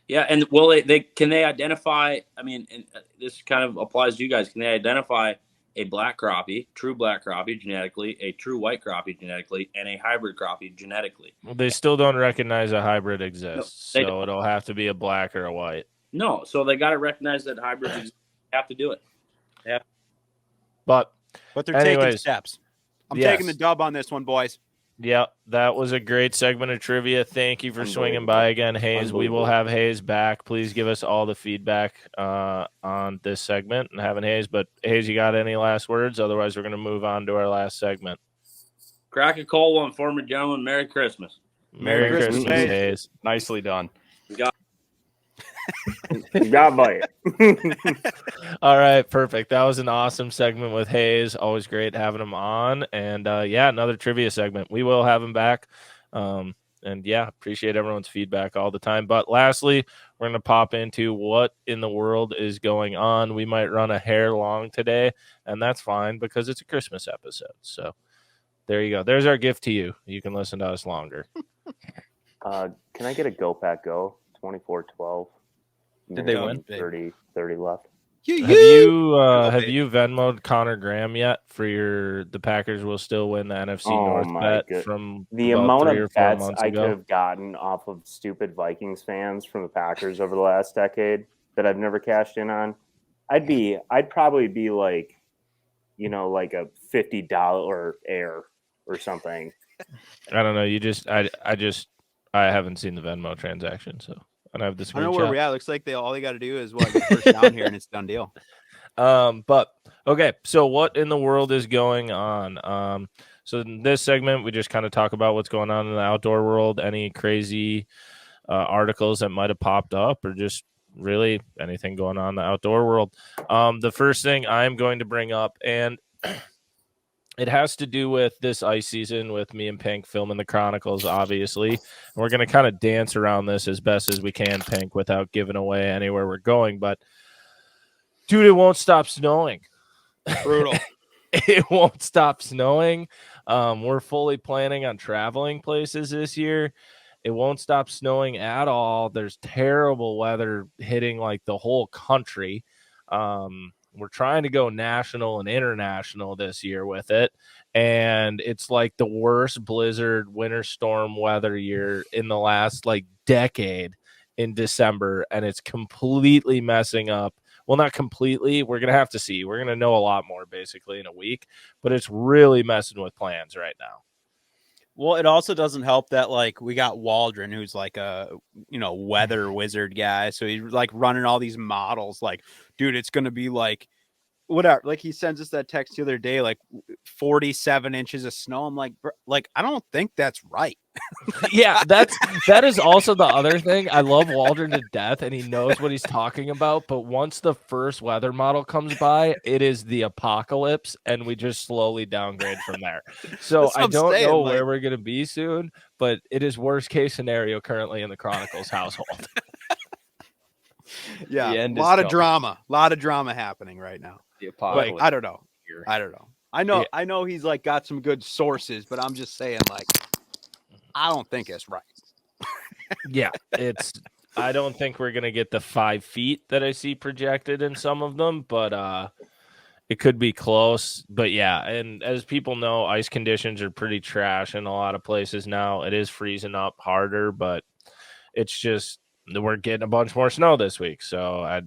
Yeah, and will they can they identify? I mean, and this kind of applies to you guys. Can they identify a black crappie, true black crappie genetically, a true white crappie genetically, and a hybrid crappie genetically? Well, they still don't recognize a hybrid exists, they so don't. it'll have to be a black or a white. No, so they got to recognize that hybrids exist. They have to do it. But But they're taking Anyways, steps. I'm yes. taking the dub on this one, boys. yeah, that was a great segment of trivia. Thank you for swinging by again, Hayes. We will have Hayes back. Please give us all the feedback on this segment and having Hayes. But Hayes, you got any last words? Otherwise, we're going to move on to our last segment. Crack a cold one for me, gentlemen. Merry Christmas. Merry Christmas, Hayes. Hayes. Nicely done. Got by it. All right, perfect. That was an awesome segment with Hayes. Always great having him on. And yeah, another trivia segment. We will have him back. And yeah, appreciate everyone's feedback all the time. But lastly, we're going to pop into what in the world is going on. We might run a hair long today, and that's fine because it's a Christmas episode. So there you go. There's our gift to you. You can listen to us longer. Can I get a Go Pack Go 24-12? Did they win? 30 left. Have you Venmo'd Connor Graham yet for the Packers will still win the NFC North bet from the about amount 3 or of 4 bets months I ago? could have gotten off of stupid Vikings fans from the Packers over the last decade that I've never cashed in on. I'd probably be like, like a $50 air or something. I don't know. I haven't seen the Venmo transaction, so I don't have the screenshot. I don't know where we're at. Looks like all they got to do is get first down here and it's done deal. But okay, so what in the world is going on? So in this segment, we just kind of talk about what's going on in the outdoor world, any crazy articles that might have popped up, or just really anything going on in the outdoor world. The first thing I'm going to bring up, and it has to do with this ice season with me and Pink filming the Chronicles, obviously. And we're going to kind of dance around this as best as we can, Pink, without giving away anywhere we're going. But, dude, it won't stop snowing. Brutal. It won't stop snowing. We're fully planning on traveling places this year. It won't stop snowing at all. There's terrible weather hitting like the whole country. we're trying to go national and international this year with it. And it's like the worst blizzard winter storm weather year in the last like decade in December. And it's completely messing up. Well, not completely. We're going to have to see. We're going to know a lot more basically in a week, but it's really messing with plans right now. Well, it also doesn't help that like we got Waldron, who's like a weather wizard guy. So he's like running all these models. Like, dude, it's gonna be like whatever. Like he sends us that text the other day, like 47 inches of snow. I'm like, I don't think that's right. Yeah, that is also the other thing. I love Waldron to death, and he knows what he's talking about. But once the first weather model comes by, it is the apocalypse, and we just slowly downgrade from there. So I don't know where we're gonna be soon, but it is worst case scenario currently in the Chronicles household. Yeah, a lot of drama happening right now. The apocalypse. Like, I don't know. I know he's like got some good sources, but I'm just saying, like, I don't think it's right. Yeah, I don't think we're gonna get the 5 feet that I see projected in some of them, but it could be close. But yeah, and as people know, ice conditions are pretty trash in a lot of places now. It is freezing up harder, but it's just we're getting a bunch more snow this week. So I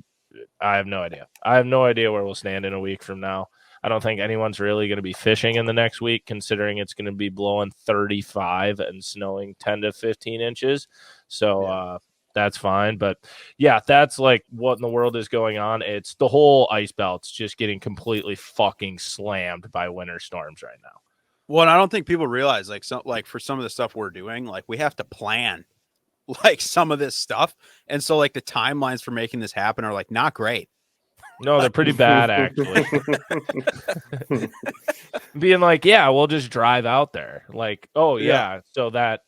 have no idea. I have no idea where we'll stand in a week from now. I don't think anyone's really going to be fishing in the next week, considering it's going to be blowing 35 and snowing 10 to 15 inches. So that's fine. But yeah, that's like what in the world is going on. It's the whole ice belt's just getting completely fucking slammed by winter storms right now. Well, and I don't think people realize like for some of the stuff we're doing, like we have to plan like some of this stuff. And so like the timelines for making this happen are like not great. No, they're pretty bad, actually. Being like, yeah, we'll just drive out there. Like, oh, yeah. So that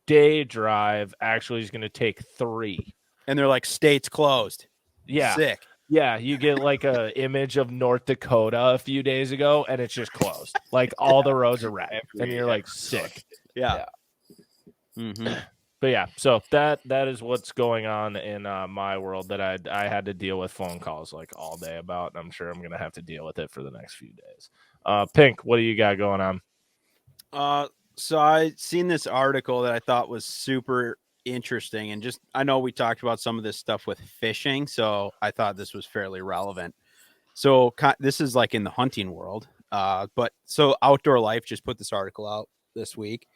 day drive actually is going to take 3. And they're like, states closed. Yeah. Sick. Yeah, you get like a image of North Dakota a few days ago, and it's just closed. Like all the roads are wrecked, and you're like sick. Yeah. Mm-hmm. But yeah, so that is what's going on in my world that I had to deal with phone calls like all day about, and I'm sure I'm gonna have to deal with it for the next few days. Pink, what do you got going on? So I seen this article that I thought was super interesting, and just I know we talked about some of this stuff with fishing, so I thought this was fairly relevant. So this is like in the hunting world, but so Outdoor Life just put this article out this week.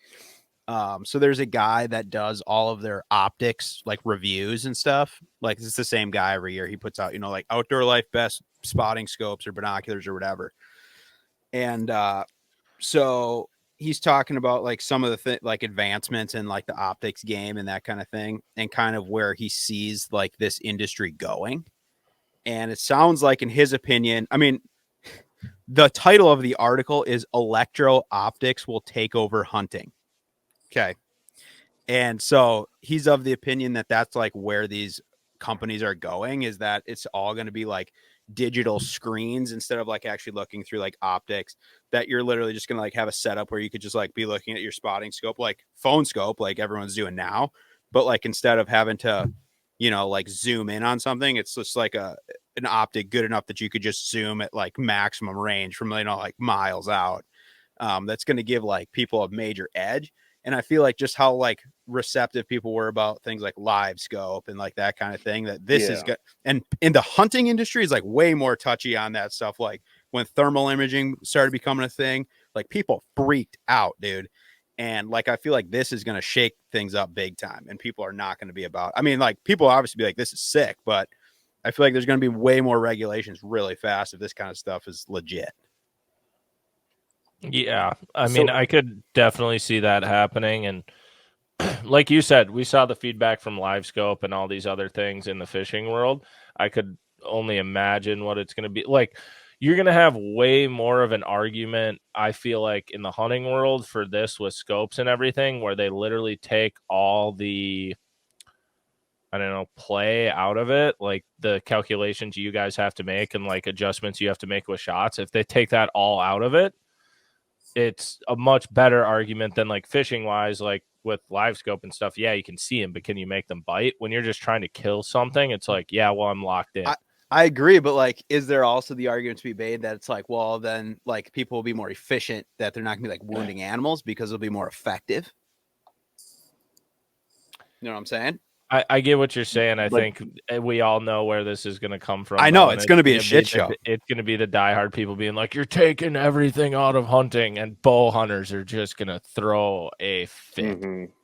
So there's a guy that does all of their optics, like reviews and stuff. Like it's the same guy every year. He puts out, like Outdoor Life best spotting scopes or binoculars or whatever. And so he's talking about like some of the like advancements in like the optics game and that kind of thing, and kind of where he sees like this industry going. And it sounds like, in his opinion, I mean, the title of the article is "Electro Optics Will Take Over Hunting." Okay. And so he's of the opinion that that's like where these companies are going, is that it's all going to be like digital screens instead of like actually looking through like optics, that you're literally just going to like have a setup where you could just like be looking at your spotting scope, like phone scope, like everyone's doing now. But like, instead of having to, like zoom in on something, it's just like an optic good enough that you could just zoom at like maximum range from, like miles out. That's going to give like people a major edge. And I feel like just how like receptive people were about things like live scope and like that kind of thing, that this is good. And in the hunting industry is like way more touchy on that stuff. Like when thermal imaging started becoming a thing, like people freaked out, dude. And like, I feel like this is going to shake things up big time, and people are not going to be about, I mean, like people obviously be like, this is sick, but I feel like there's going to be way more regulations really fast if this kind of stuff is legit. Yeah, I mean, I could definitely see that happening. And like you said, we saw the feedback from LiveScope and all these other things in the fishing world. I could only imagine what it's going to be. Like, you're going to have way more of an argument, I feel like, in the hunting world for this with scopes and everything, where they literally take all the, I don't know, play out of it, like the calculations you guys have to make and like adjustments you have to make with shots. If they take that all out of it, it's a much better argument than like fishing wise, like with live scope and stuff. Yeah, you can see them, but can you make them bite? When you're just trying to kill something, it's like, yeah, well, I'm locked in. I agree, but like, is there also the argument to be made that it's like, well, then like people will be more efficient, that they're not gonna be like wounding animals because it'll be more effective. You know what I'm saying? I get what you're saying. I But- think we all know where this is going to come from. I know, though, it's and gonna be a shit the- show. It's going to be the diehard people being like, "You're taking everything out of hunting," and bow hunters are just going to throw a fit.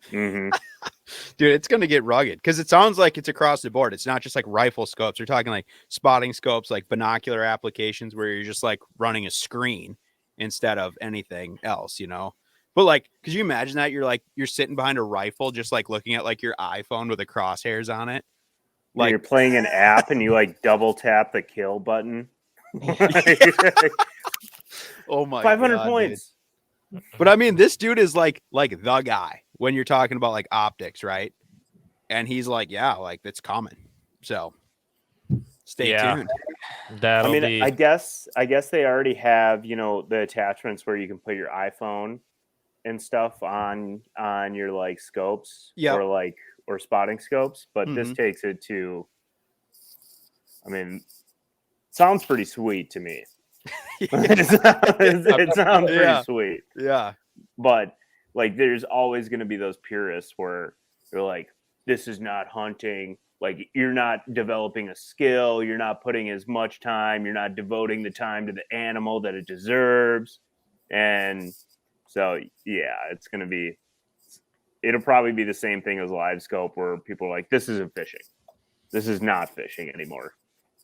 Dude, it's gonna get rugged because it sounds like it's across the board. It's not just like rifle scopes. We're talking like spotting scopes, like binocular applications where you're just like running a screen instead of anything else, you know. But like, could you imagine that you're sitting behind a rifle, just like looking at like your iPhone with the crosshairs on it? Like you're playing an app and you like double tap the kill button. Oh my 500 God, points. dude. But I mean, this dude is like the guy when you're talking about like optics, right? And he's like, yeah, like it's coming. So stay tuned. That'll I mean, be. I guess they already have, you know, the attachments where you can put your iPhone and stuff on your like scopes or spotting scopes, but this takes it to, I mean, sounds pretty sweet to me. It sounds pretty sweet. Yeah. But like there's always going to be those purists where they're like, this is not hunting. Like you're not developing a skill, you're not putting as much time, you're not devoting the time to the animal that it deserves. And so yeah, it'll probably be the same thing as live scope where people are like, this isn't fishing. This is not fishing anymore.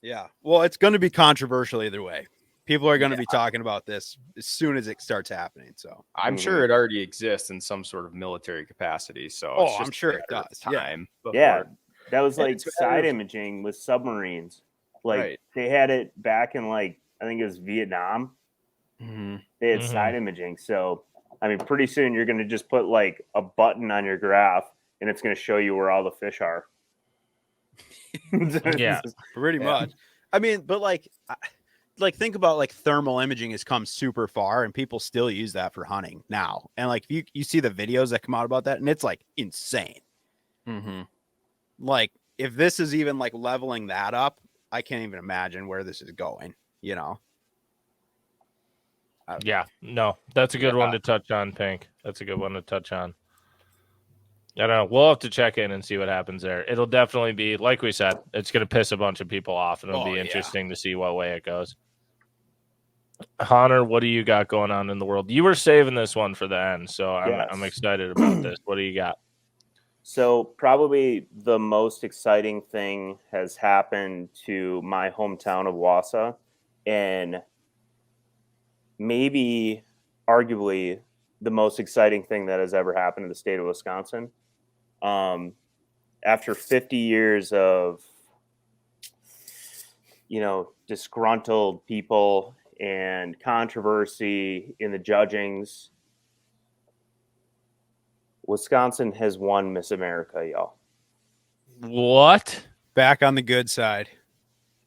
Yeah. Well, it's going to be controversial either way. People are going to be talking about this as soon as it starts happening. So I'm sure it already exists in some sort of military capacity. So it's just I'm sure it does. Time Yeah. That was like side imaging with submarines. Like they had it back in like, I think it was Vietnam. They had side imaging. So, I mean, pretty soon you're going to just put like a button on your graph and it's going to show you where all the fish are. Yeah, pretty much. I mean, but like think about like thermal imaging has come super far and people still use that for hunting now. And like you see the videos that come out about that and it's like insane. Like if this is even like leveling that up, I can't even imagine where this is going, you know? Yeah, no, that's a good one to touch on, Pink. That's a good one to touch on. I don't know. We'll have to check in and see what happens there. It'll definitely be, like we said, it's going to piss a bunch of people off, and it'll be interesting to see what way it goes. Hahner, what do you got going on in the world? You were saving this one for the end, so I'm excited about this. What do you got? So probably the most exciting thing has happened to my hometown of Wausau, and maybe arguably the most exciting thing that has ever happened to the state of Wisconsin. After 50 years of, you know, disgruntled people and controversy in the judgings, Wisconsin has won Miss America, y'all. What? Back on the good side.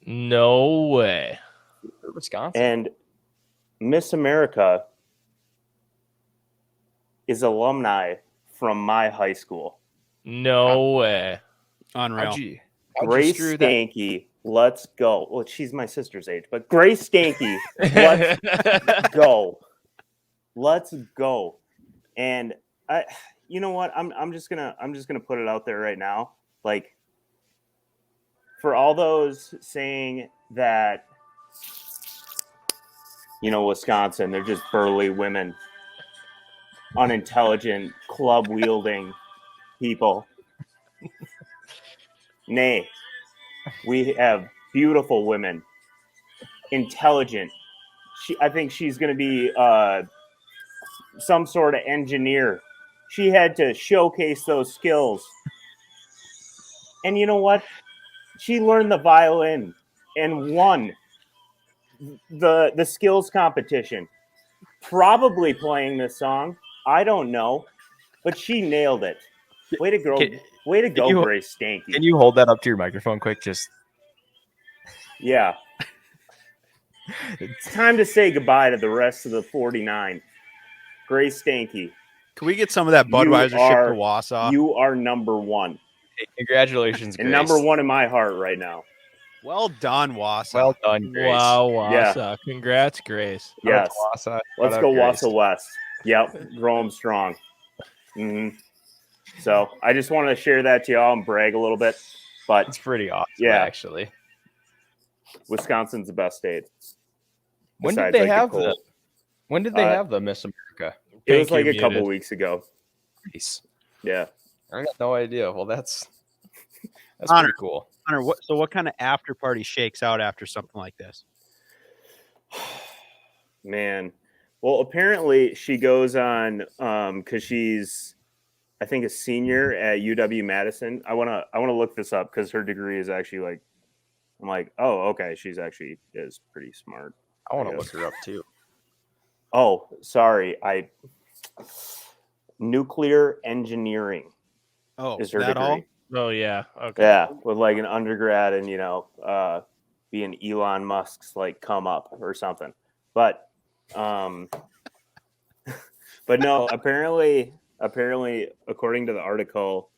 No way. Wisconsin. And Miss America is alumni from my high school. No way. Unreal. Grace Stanky, let's go. Well, she's my sister's age, but Grace Stanky, let's go. Let's go. And you know what? I'm just gonna put it out there right now. Like, for all those saying that, you know, Wisconsin, they're just burly women, unintelligent, club wielding people. Nay, we have beautiful women, intelligent. I think she's going to be some sort of engineer. She had to showcase those skills. And you know what? She learned the violin and won the skills competition. Probably playing this song. I don't know. But she nailed it. Way to go. Way to go, Grace Stanky. Can you hold that up to your microphone quick? Just yeah. It's time to say goodbye to the rest of the 49. Grace Stanky. Can we get some of that Budweiser shipped to Wausau? You are number one. Congratulations, and Grace. number one in my heart right now. Well done, Wausau. Well done, Grace. Wow, Yeah. Wausau. Congrats, Grace. Yes. Wausau. Let's Shout go out Grace. Wausau West. Yep. Grow 'em strong. So I just wanted to share that to y'all and brag a little bit. But It's pretty awesome, Yeah. actually. Wisconsin's the best state. When did Besides, they like, the have cold. When did they have the Miss America? It was Pink, like you're a couple muted. weeks ago. Nice. Yeah. I got no idea. Well, that's Hahner. pretty cool. Hunter, what kind of after party shakes out after something like this? Man. Well, apparently she goes on because she's, I think, a senior at UW-Madison. I wanna look this up because her degree is actually like, I'm like, oh, okay, she's actually is pretty smart. I want to guess. look her up too. Oh, sorry, nuclear engineering Oh, is her that degree. all? Oh, yeah. Okay. Yeah, with like an undergrad and being Elon Musk's like come up or something. But but no, apparently according to the article,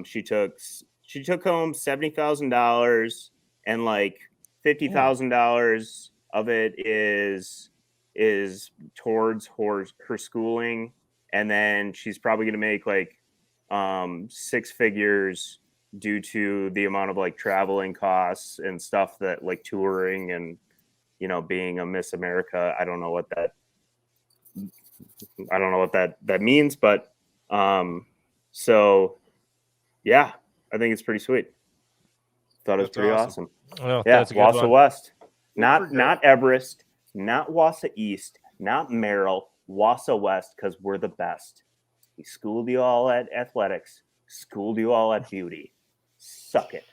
she took home $70,000 and like $50,000 of it is towards her schooling, and then she's probably gonna make like 6 figures due to the amount of like traveling costs and stuff that like touring and being a Miss America. I don't know what that means, but so yeah, I think it's pretty sweet. Thought it was That's pretty awesome. awesome. Well, Yeah, that's a good Wausau one. West, for not Everest, not Wausau East, not Merrill, Wausau West, because we're the best. We schooled you all at athletics, schooled you all at beauty. Suck it,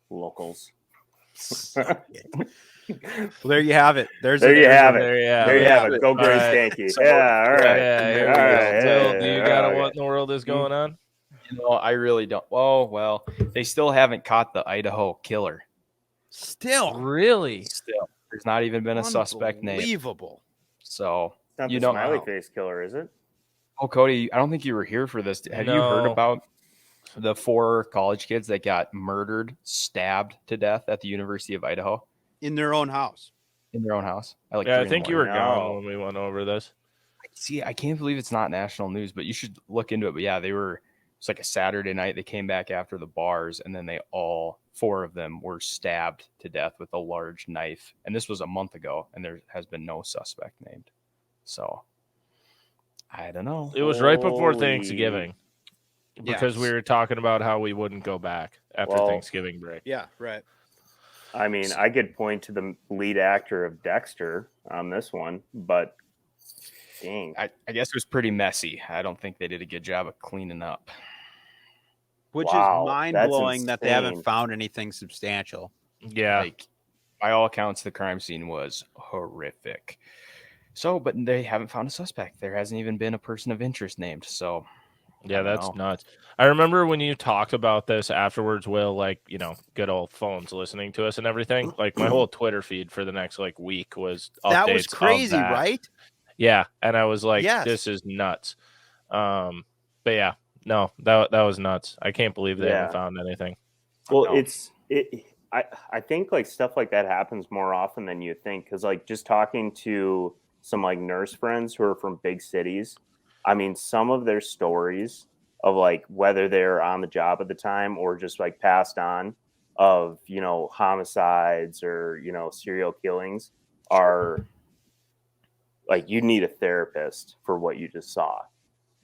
locals. Well, there you have it. There you have it. There you have There you it. have it. Go Grace All right. Stanky. Yeah, all right. Yeah, here we All go. right, Will, do you got okay. what in the world is going on? I really don't. Oh, well, they still haven't caught the Idaho killer. Still. Really? Still, there's not even been a suspect named. Unbelievable. So, It's not you the know, smiley face killer, is it? oh, Cody, I don't think you were here for this. Have you heard No. about the 4 college kids that got murdered, stabbed to death at the University of Idaho In their own house. in their own house? At like Yeah, 3 I in the think you morning. were No. gone when we went over this. See, I can't believe it's not national news, but you should look into it. But yeah, it's like a Saturday night. They came back after the bars, and then they all 4 of them were stabbed to death with a large knife. And this was a month ago, and there has been no suspect named. So I don't know. It was right before Holy- Thanksgiving because we Yes. were talking about how we wouldn't go back after Well, Thanksgiving break. Yeah, right. I mean, I could point to the lead actor of Dexter on this one, but dang. I guess it was pretty messy. I don't think they did a good job of cleaning up. Which Wow, is mind that's blowing that they haven't insane. found anything substantial. Yeah. Like, by all accounts, the crime scene was horrific. So, but they haven't found a suspect. There hasn't even been a person of interest named. So, Yeah, I don't that's know. nuts. I remember when you talked about this afterwards, Will, like, good old phones listening to us and everything. Like, my whole Twitter feed for the next like week was updates That was of crazy, that. right? Yeah, and I was like, Yes. this is nuts. But yeah, no, that was nuts. I can't believe they haven't found anything. Well, No. I think like stuff like that happens more often than you think, because like just talking to some like nurse friends who are from big cities, I mean, some of their stories of like whether they're on the job at the time or just like passed on of homicides or serial killings are like you need a therapist for what you just saw,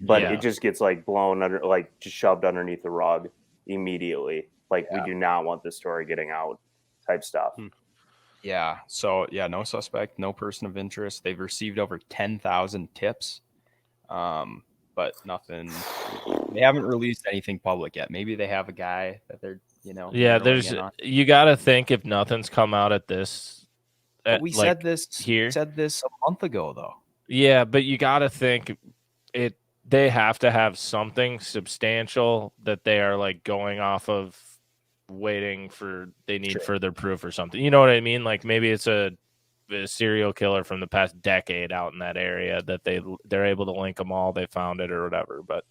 but Yeah. it just gets like blown under, like just shoved underneath the rug immediately. Like we do not want this story getting out, type stuff. Yeah. So, yeah, no suspect, no person of interest. They've received over 10,000 tips, but nothing. They haven't released anything public yet. Maybe they have a guy that they're, Yeah, narrowing in on. you got to think if nothing's come out at this. But we like, said this here. said this a month ago, though. Yeah, but you got to think they have to have something substantial that they are like going off of, waiting for, they need further proof or something. You know what I mean? Like maybe it's a serial killer from the past decade out in that area that they're able to link them all. They found it or whatever. But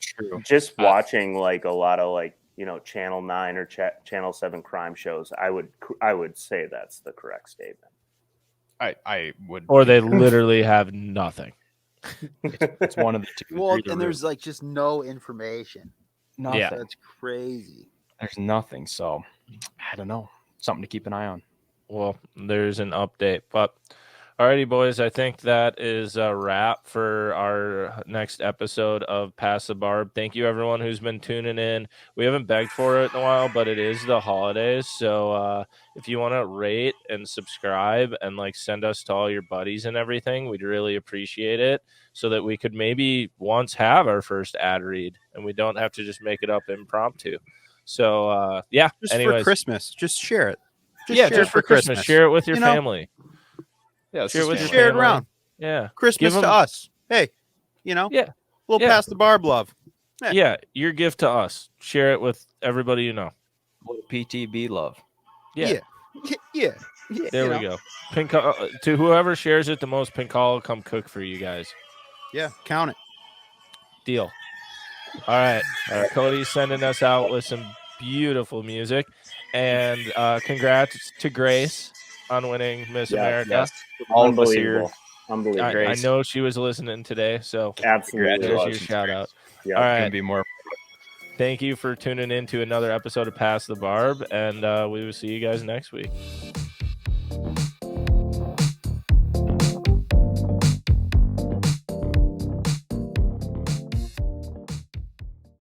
Just watching like a lot of like Channel 9 or Channel 7 crime shows, I would say that's the correct statement. I would. Or they literally have nothing. It's one of the two. Well, They're either and there's like just no information. nothing. Yeah. That's crazy. There's nothing. So I don't know. Something to keep an eye on. Well, there's an update. But alrighty, boys, I think that is a wrap for our next episode of Pass the Barb. Thank you, everyone who's been tuning in. We haven't begged for it in a while, but it is the holidays. So if you want to rate and subscribe and send us to all your buddies and everything, we'd really appreciate it so that we could maybe once have our first ad read and we don't have to just make it up impromptu. So, yeah. Just anyways. for Christmas, just share it. Just for Christmas. Share it with your family. Yeah, Share it with your share it family. around. Yeah. Christmas Give to 'em- us. Hey, Yeah. we'll Yeah. pass the Barb love. Yeah, your gift to us. Share it with everybody you know. PTB love. Yeah. Yeah. There we go. Pinkalla, to whoever shares it the most, Pinkalla will come cook for you guys. Yeah, count it. Deal. All right. Cody's sending us out with some beautiful music. And congrats to Grace on winning Miss America. Yes. All of us here. Unbelievable. I know she was listening today, so Absolutely. there's your shout out. Yeah. All Couldn't right. be more. Thank you for tuning in to another episode of Pass the Barb, and we will see you guys next week.